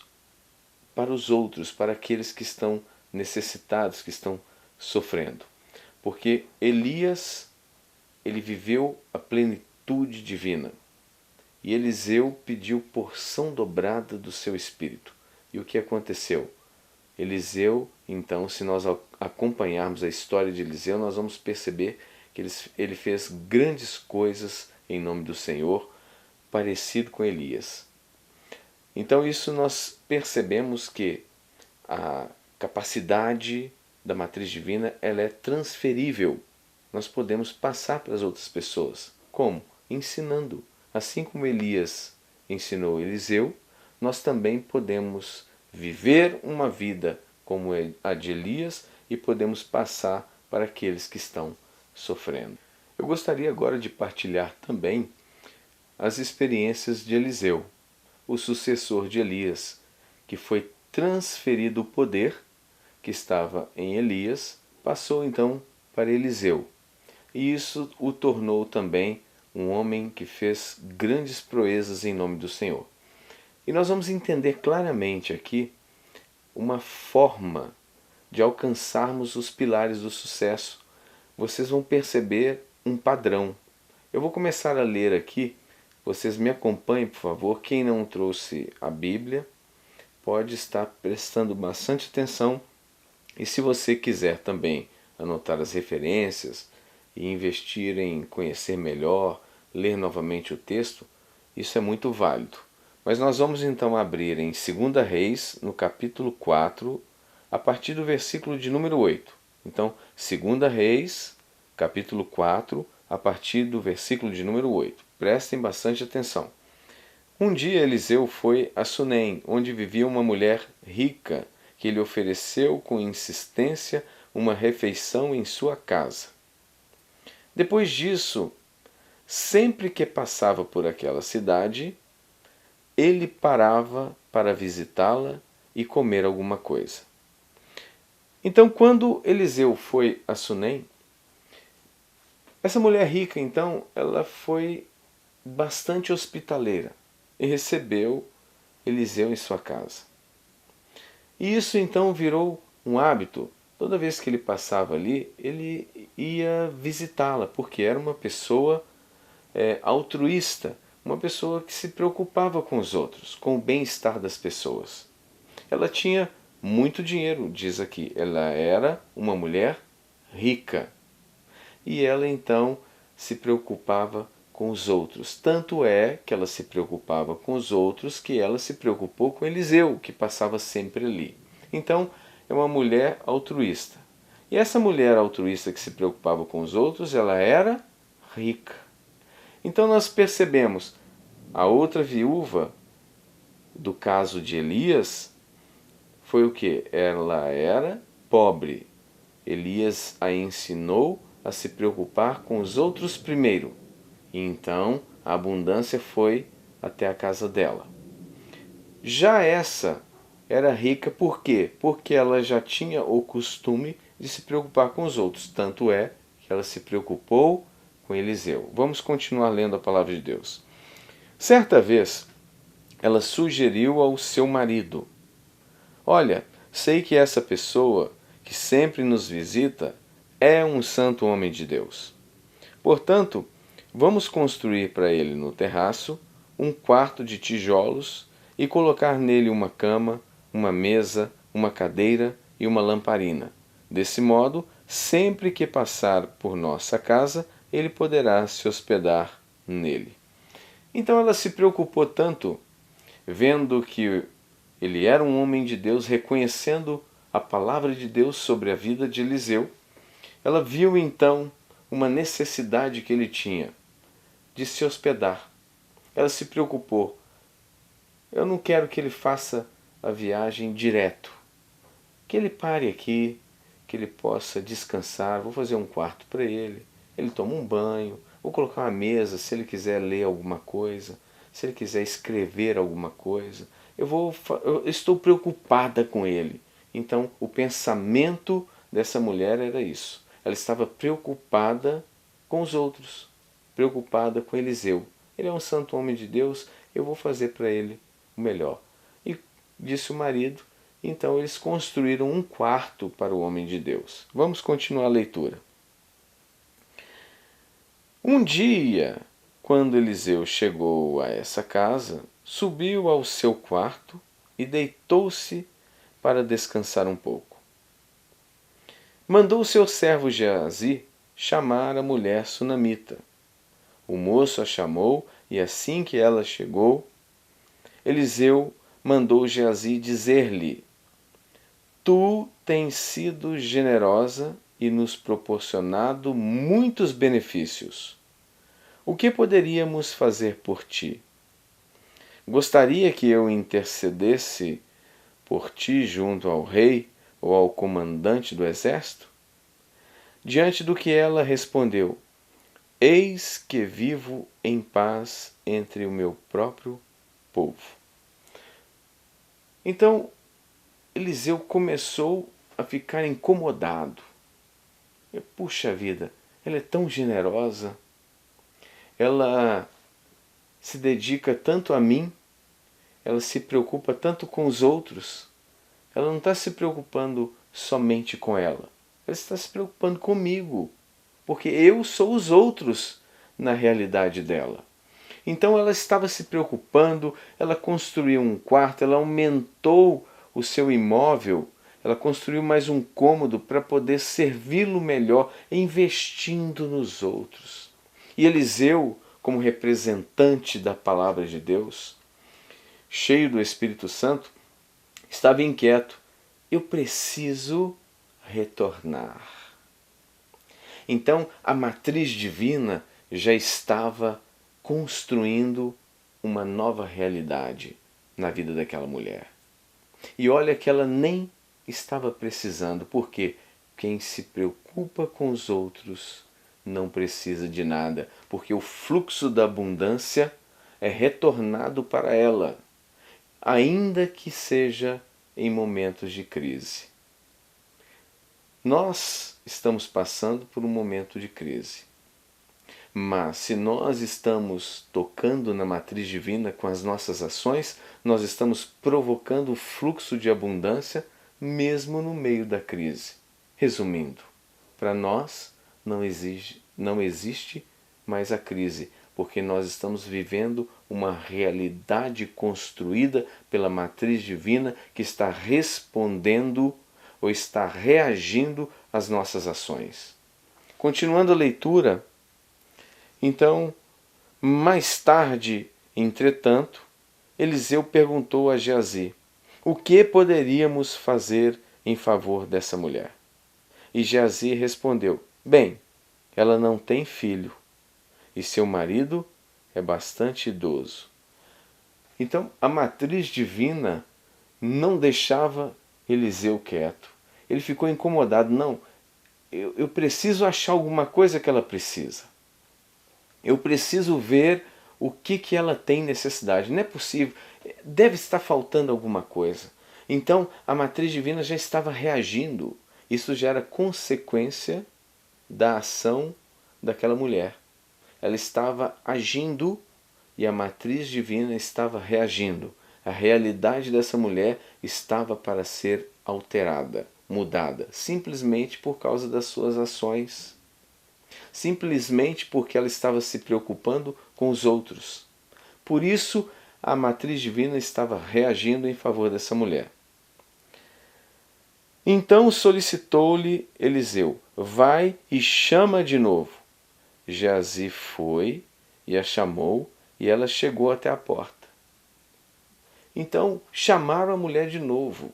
Speaker 1: para os outros, para aqueles que estão necessitados, que estão sofrendo. Porque Elias, ele viveu a plenitude divina. E Eliseu pediu porção dobrada do seu espírito. E o que aconteceu? Eliseu, então, se nós acompanharmos a história de Eliseu, nós vamos perceber que ele fez grandes coisas em nome do Senhor, parecido com Elias. Então, isso nós percebemos que a capacidade da matriz divina ela é transferível. Nós podemos passar para as outras pessoas. Como? Ensinando. Assim como Elias ensinou Eliseu, nós também podemos viver uma vida como a de Elias e podemos passar para aqueles que estão sofrendo. Eu gostaria agora de partilhar também as experiências de Eliseu, o sucessor de Elias, que foi transferido o poder que estava em Elias, passou então para Eliseu. E isso o tornou também um homem que fez grandes proezas em nome do Senhor. E nós vamos entender claramente aqui uma forma de alcançarmos os pilares do sucesso. Vocês vão perceber um padrão. Eu vou começar a ler aqui. Vocês me acompanhem, por favor. Quem não trouxe a Bíblia pode estar prestando bastante atenção. E se você quiser também anotar as referências e investir em conhecer melhor, ler novamente o texto, isso é muito válido. Mas nós vamos então abrir em 2 Reis, no capítulo 4, a partir do versículo de número 8. Então, 2 Reis, capítulo 4, a partir do versículo de número 8. Prestem bastante atenção. Um dia Eliseu foi a Sunem, onde vivia uma mulher rica, que lhe ofereceu com insistência uma refeição em sua casa. Depois disso, sempre que passava por aquela cidade, ele parava para visitá-la e comer alguma coisa. Então, quando Eliseu foi a Sunem, essa mulher rica, então, ela foi bastante hospitaleira e recebeu Eliseu em sua casa. E isso, então, virou um hábito. Toda vez que ele passava ali, ele ia visitá-la, porque era uma pessoa altruísta, uma pessoa que se preocupava com os outros, com o bem-estar das pessoas. Ela tinha muito dinheiro, diz aqui. Ela era uma mulher rica. E ela então se preocupava com os outros. Tanto é que ela se preocupava com os outros que ela se preocupou com Eliseu, que passava sempre ali. Então, é uma mulher altruísta. E essa mulher altruísta que se preocupava com os outros, ela era rica. Então nós percebemos, a outra viúva do caso de Elias foi o que? Ela era pobre. Elias a ensinou a se preocupar com os outros primeiro. E então a abundância foi até a casa dela. Já essa era rica por quê? Porque ela já tinha o costume de se preocupar com os outros. Tanto é que ela se preocupou com Eliseu. Vamos continuar lendo a palavra de Deus. Certa vez, ela sugeriu ao seu marido: olha, sei que essa pessoa que sempre nos visita é um santo homem de Deus. Portanto, vamos construir para ele no terraço um quarto de tijolos e colocar nele uma cama, uma mesa, uma cadeira e uma lamparina. Desse modo, sempre que passar por nossa casa, ele poderá se hospedar nele. Então ela se preocupou tanto, vendo que ele era um homem de Deus, reconhecendo a palavra de Deus sobre a vida de Eliseu. Ela viu então uma necessidade que ele tinha de se hospedar. Ela se preocupou. Eu não quero que ele faça a viagem direto. Que ele pare aqui, que ele possa descansar. Vou fazer um quarto para ele. Ele toma um banho. Vou colocar uma mesa se ele quiser ler alguma coisa, se ele quiser escrever alguma coisa. Eu estou preocupada com ele. Então, o pensamento dessa mulher era isso. Ela estava preocupada com os outros, preocupada com Eliseu. Ele é um santo homem de Deus, eu vou fazer para ele o melhor. E disse o marido, então eles construíram um quarto para o homem de Deus. Vamos continuar a leitura. Um dia, quando Eliseu chegou a essa casa, subiu ao seu quarto e deitou-se para descansar um pouco. Mandou seu servo Geazi chamar a mulher sunamita. O moço a chamou e assim que ela chegou, Eliseu mandou Geazi dizer-lhe: Tu tens sido generosa e nos proporcionado muitos benefícios. O que poderíamos fazer por ti? Gostaria que eu intercedesse por ti junto ao rei ou ao comandante do exército? Diante do que ela respondeu: Eis que vivo em paz entre o meu próprio povo. Então, Eliseu começou a ficar incomodado. Puxa vida, ela é tão generosa, ela se dedica tanto a mim, ela se preocupa tanto com os outros, ela não está se preocupando somente com ela está se preocupando comigo, porque eu sou os outros na realidade dela. Então ela estava se preocupando, ela construiu um quarto, ela aumentou o seu imóvel, ela construiu mais um cômodo para poder servi-lo melhor, investindo nos outros. E Eliseu, como representante da palavra de Deus, cheio do Espírito Santo, estava inquieto. Eu preciso retornar. Então a matriz divina já estava construindo uma nova realidade na vida daquela mulher. E olha que ela nem estava precisando, porque quem se preocupa com os outros não precisa de nada, porque o fluxo da abundância é retornado para ela, ainda que seja em momentos de crise. Nós estamos passando por um momento de crise. Mas se nós estamos tocando na matriz divina com as nossas ações, nós estamos provocando o fluxo de abundância mesmo no meio da crise. Resumindo, para nós não existe mais a crise, porque nós estamos vivendo uma realidade construída pela matriz divina que está respondendo ou está reagindo às nossas ações. Continuando a leitura, então, mais tarde, entretanto, Eliseu perguntou a Geazi: o que poderíamos fazer em favor dessa mulher? E Geazi respondeu: bem, ela não tem filho e seu marido é bastante idoso. Então, a matriz divina não deixava Eliseu quieto. Ele ficou incomodado. Não, eu preciso achar alguma coisa que ela precisa. Eu preciso ver o que ela tem necessidade. Não é possível. Deve estar faltando alguma coisa. Então, a matriz divina já estava reagindo. Isso já era consequência da ação daquela mulher. Ela estava agindo e a matriz divina estava reagindo. A realidade dessa mulher estava para ser alterada, mudada, simplesmente por causa das suas ações. Simplesmente porque ela estava se preocupando com os outros. Por isso, a matriz divina estava reagindo em favor dessa mulher. Então solicitou-lhe Eliseu: vai e chama de novo. Geazi foi e a chamou, e ela chegou até a porta. Então chamaram a mulher de novo.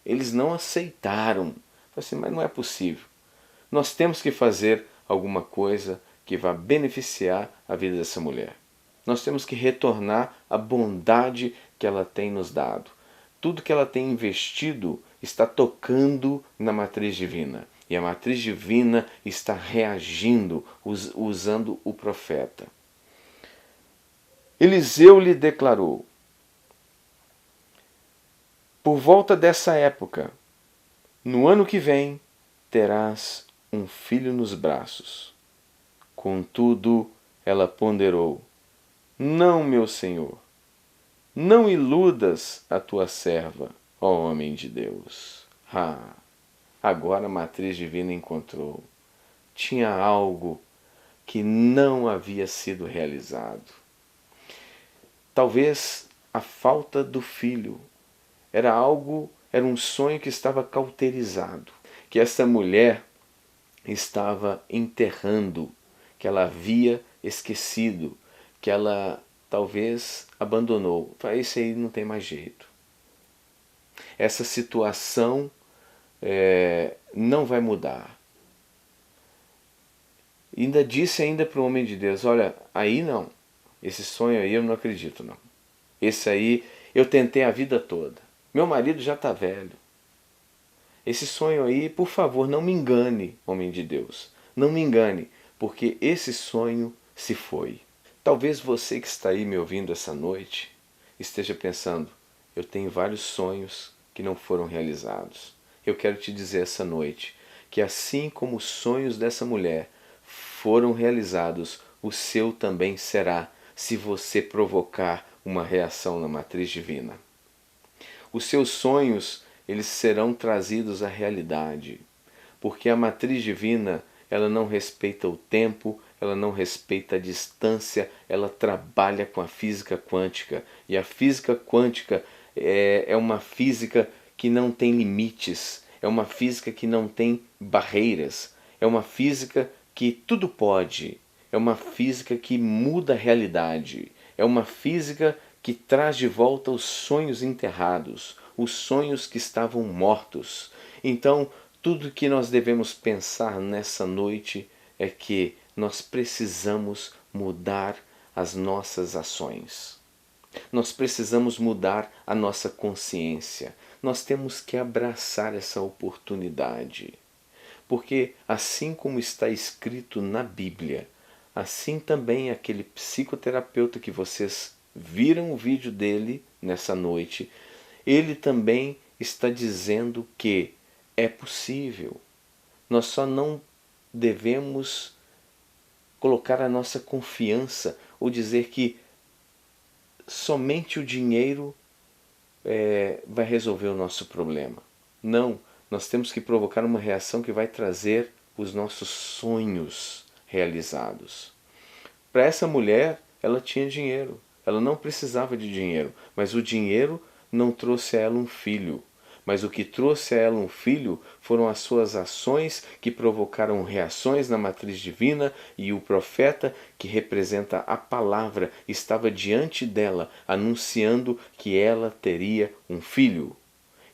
Speaker 1: Eles não aceitaram. Assim, mas não é possível. Nós temos que fazer alguma coisa que vá beneficiar a vida dessa mulher. Nós temos que retornar a bondade que ela tem nos dado. Tudo que ela tem investido está tocando na matriz divina. E a matriz divina está reagindo, usando o profeta. Eliseu lhe declarou: por volta dessa época, no ano que vem, terás um filho nos braços. Contudo, ela ponderou: Não, meu senhor, não iludas a tua serva, ó homem de Deus. Agora a matriz divina encontrou. Tinha algo que não havia sido realizado. Talvez a falta do filho era um sonho que estava cauterizado, que essa mulher estava enterrando, que ela havia esquecido, que ela talvez abandonou. Isso aí não tem mais jeito. Essa situação não vai mudar. Ainda disse para o homem de Deus: olha, aí não, esse sonho aí eu não acredito não. Esse aí eu tentei a vida toda. Meu marido já está velho. Esse sonho aí, por favor, não me engane, homem de Deus. Não me engane, porque esse sonho se foi. Talvez você que está aí me ouvindo essa noite esteja pensando: eu tenho vários sonhos que não foram realizados. Eu quero te dizer essa noite que assim como os sonhos dessa mulher foram realizados, o seu também será, se você provocar uma reação na matriz divina. Os seus sonhos, eles serão trazidos à realidade, porque a matriz divina, ela não respeita o tempo, ela não respeita a distância, ela trabalha com a física quântica. E a física quântica é uma física que não tem limites, é uma física que não tem barreiras, é uma física que tudo pode, é uma física que muda a realidade, é uma física que traz de volta os sonhos enterrados, os sonhos que estavam mortos. Então, tudo que nós devemos pensar nessa noite é que nós precisamos mudar as nossas ações. Nós precisamos mudar a nossa consciência. Nós temos que abraçar essa oportunidade. Porque assim como está escrito na Bíblia, assim também aquele psicoterapeuta que vocês viram o vídeo dele nessa noite, ele também está dizendo que é possível. Nós só não devemos colocar a nossa confiança ou dizer que somente o dinheiro vai resolver o nosso problema. Não, nós temos que provocar uma reação que vai trazer os nossos sonhos realizados. Para essa mulher, ela tinha dinheiro, ela não precisava de dinheiro, mas o dinheiro não trouxe a ela um filho. Mas o que trouxe a ela um filho foram as suas ações que provocaram reações na matriz divina, e o profeta, que representa a palavra, estava diante dela anunciando que ela teria um filho.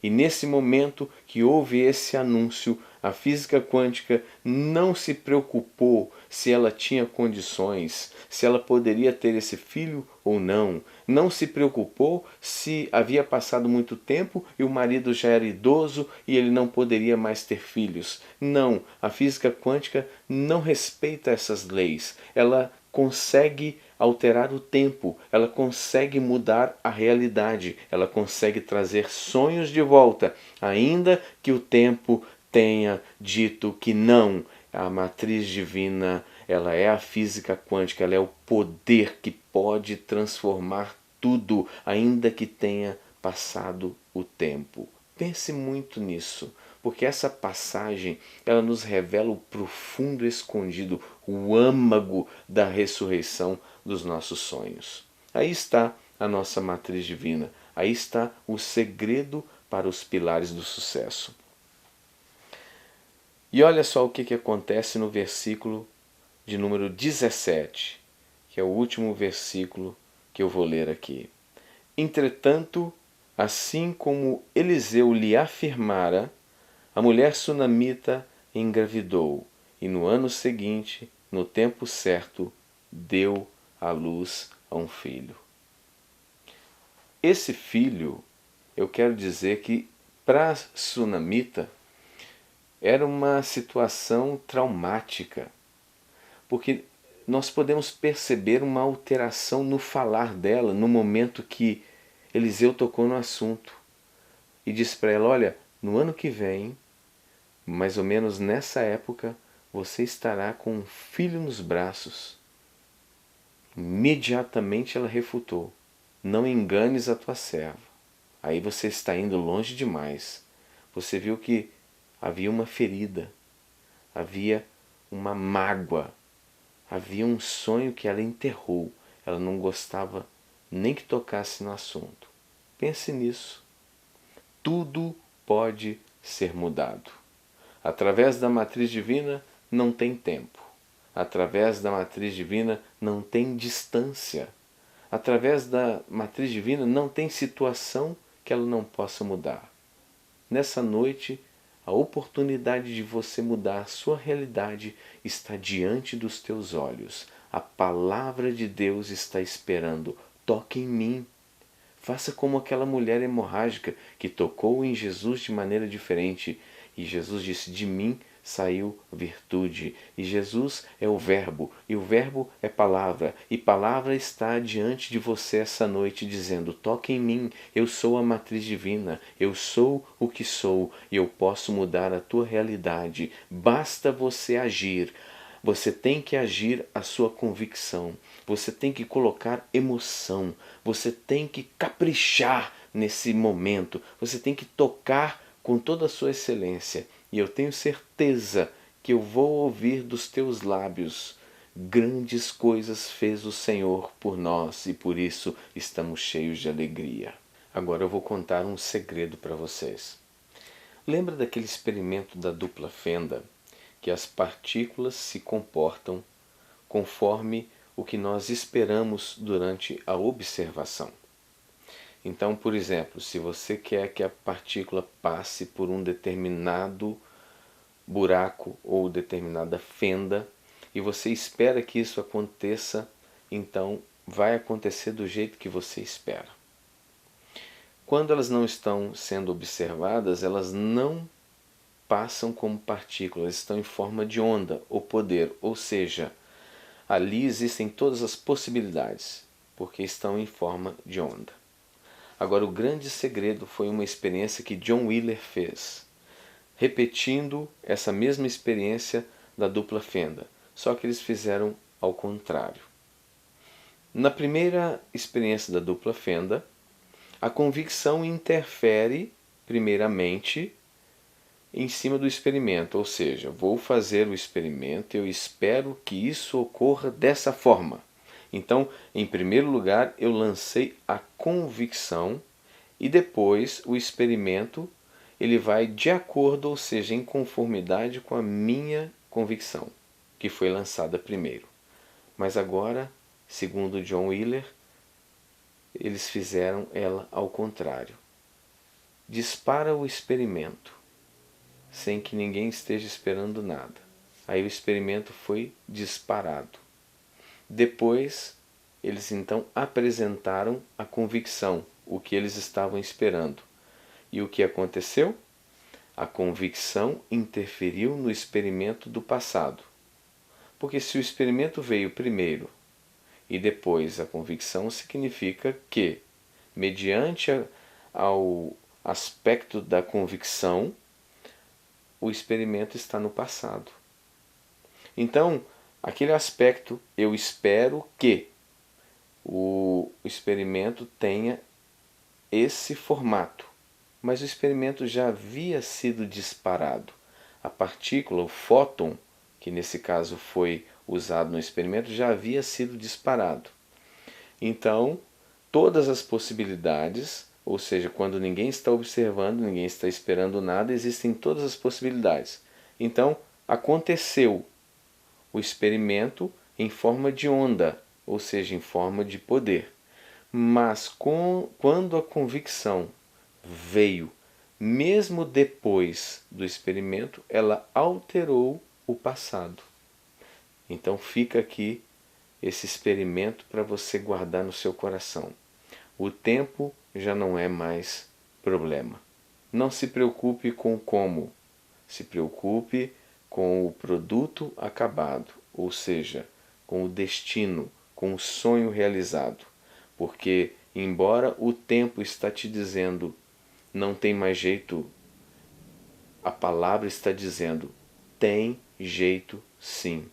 Speaker 1: E nesse momento que houve esse anúncio, a física quântica não se preocupou se ela tinha condições, se ela poderia ter esse filho ou não. Não se preocupou se havia passado muito tempo e o marido já era idoso e ele não poderia mais ter filhos. Não, a física quântica não respeita essas leis. Ela consegue alterar o tempo, ela consegue mudar a realidade, ela consegue trazer sonhos de volta, ainda que o tempo tenha dito que não. A matriz divina, ela é a física quântica, ela é o poder que pode transformar tudo, ainda que tenha passado o tempo. Pense muito nisso, porque essa passagem ela nos revela o profundo escondido, o âmago da ressurreição dos nossos sonhos. Aí está a nossa matriz divina, aí está o segredo para os pilares do sucesso. E olha só o que acontece no versículo de número 17, que é o último versículo que eu vou ler aqui. Entretanto, assim como Eliseu lhe afirmara, a mulher sunamita engravidou e no ano seguinte, no tempo certo, deu à luz a um filho. Esse filho, eu quero dizer que para a sunamita era uma situação traumática, porque nós podemos perceber uma alteração no falar dela no momento que Eliseu tocou no assunto e disse para ela: olha, no ano que vem, mais ou menos nessa época, você estará com um filho nos braços. Imediatamente ela refutou: não enganes a tua serva. Aí você está indo longe demais. Você viu que havia uma ferida, havia uma mágoa, havia um sonho que ela enterrou. Ela não gostava nem que tocasse no assunto. Pense nisso. Tudo pode ser mudado. Através da matriz divina não tem tempo. Através da matriz divina não tem distância. Através da matriz divina não tem situação que ela não possa mudar. Nessa noite, a oportunidade de você mudar a sua realidade está diante dos teus olhos. A palavra de Deus está esperando. Toque em mim. Faça como aquela mulher hemorrágica que tocou em Jesus de maneira diferente. E Jesus disse: de mim saiu virtude. E Jesus é o Verbo, e o Verbo é palavra. E palavra está diante de você essa noite dizendo: toque em mim, eu sou a matriz divina, eu sou o que sou e eu posso mudar a tua realidade. Basta você agir. Você tem que agir a sua convicção. Você tem que colocar emoção. Você tem que caprichar nesse momento. Você tem que tocar com toda a sua excelência. E eu tenho certeza que eu vou ouvir dos teus lábios: grandes coisas fez o Senhor por nós e por isso estamos cheios de alegria. Agora eu vou contar um segredo para vocês. Lembra daquele experimento da dupla fenda? Que as partículas se comportam conforme o que nós esperamos durante a observação. Então, por exemplo, se você quer que a partícula passe por um determinado buraco ou determinada fenda e você espera que isso aconteça, então vai acontecer do jeito que você espera. Quando elas não estão sendo observadas, elas não passam como partículas, estão em forma de onda ou poder, ou seja, ali existem todas as possibilidades, porque estão em forma de onda. Agora, o grande segredo foi uma experiência que John Wheeler fez, repetindo essa mesma experiência da dupla fenda, só que eles fizeram ao contrário. Na primeira experiência da dupla fenda, a convicção interfere, primeiramente, em cima do experimento, ou seja, vou fazer o experimento, eu espero que isso ocorra dessa forma. Então, em primeiro lugar, eu lancei a convicção e depois o experimento ele vai de acordo, ou seja, em conformidade com a minha convicção, que foi lançada primeiro. Mas agora, segundo John Wheeler, eles fizeram ela ao contrário. Dispara o experimento, sem que ninguém esteja esperando nada. Aí o experimento foi disparado. Depois, eles então apresentaram a convicção, o que eles estavam esperando. E o que aconteceu? A convicção interferiu no experimento do passado. Porque se o experimento veio primeiro e depois a convicção, significa que, mediante ao aspecto da convicção, o experimento está no passado. Então, aquele aspecto, eu espero que o experimento tenha esse formato, mas o experimento já havia sido disparado. A partícula, o fóton, que nesse caso foi usado no experimento, já havia sido disparado. Então, todas as possibilidades, ou seja, quando ninguém está observando, ninguém está esperando nada, existem todas as possibilidades. Então, aconteceu o experimento em forma de onda, ou seja, em forma de poder. Mas quando a convicção veio, mesmo depois do experimento, ela alterou o passado. Então fica aqui esse experimento para você guardar no seu coração. O tempo já não é mais problema. Não se preocupe com como, se preocupe com o produto acabado, ou seja, com o destino, com o sonho realizado. Porque, embora o tempo está te dizendo não tem mais jeito, a palavra está dizendo tem jeito sim,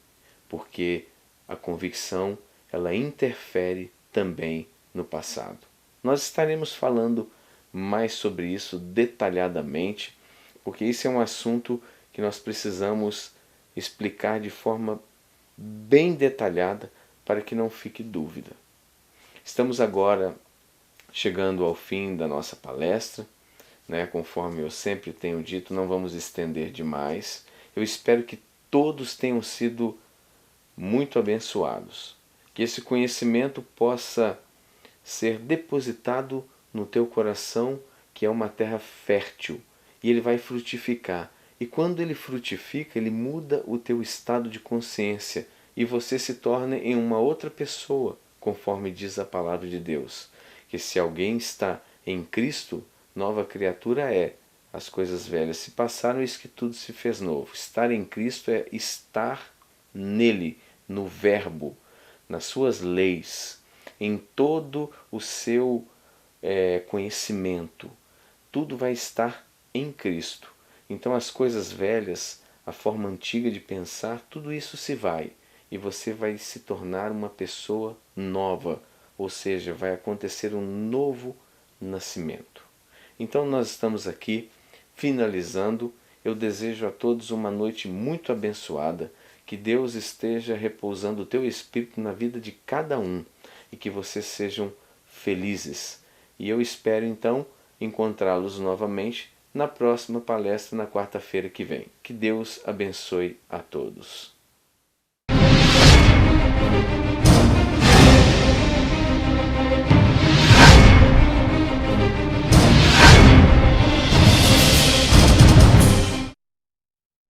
Speaker 1: porque a convicção ela interfere também no passado. Nós estaremos falando mais sobre isso detalhadamente, porque isso é um assunto que nós precisamos explicar de forma bem detalhada para que não fique dúvida. Estamos agora chegando ao fim da nossa palestra, né? Conforme eu sempre tenho dito, não vamos estender demais. Eu espero que todos tenham sido muito abençoados, que esse conhecimento possa ser depositado no teu coração, que é uma terra fértil, e ele vai frutificar. E quando ele frutifica, ele muda o teu estado de consciência e você se torna em uma outra pessoa, conforme diz a palavra de Deus, que se alguém está em Cristo, nova criatura é. As coisas velhas se passaram, eis que tudo se fez novo. Estar em Cristo é estar nele, no Verbo, nas suas leis, em todo o seu conhecimento. Tudo vai estar em Cristo. Então as coisas velhas, a forma antiga de pensar, tudo isso se vai. E você vai se tornar uma pessoa nova. Ou seja, vai acontecer um novo nascimento. Então nós estamos aqui finalizando. Eu desejo a todos uma noite muito abençoada. Que Deus esteja repousando o teu espírito na vida de cada um. E que vocês sejam felizes. E eu espero então encontrá-los novamente na próxima palestra na quarta-feira que vem. Que Deus abençoe a todos.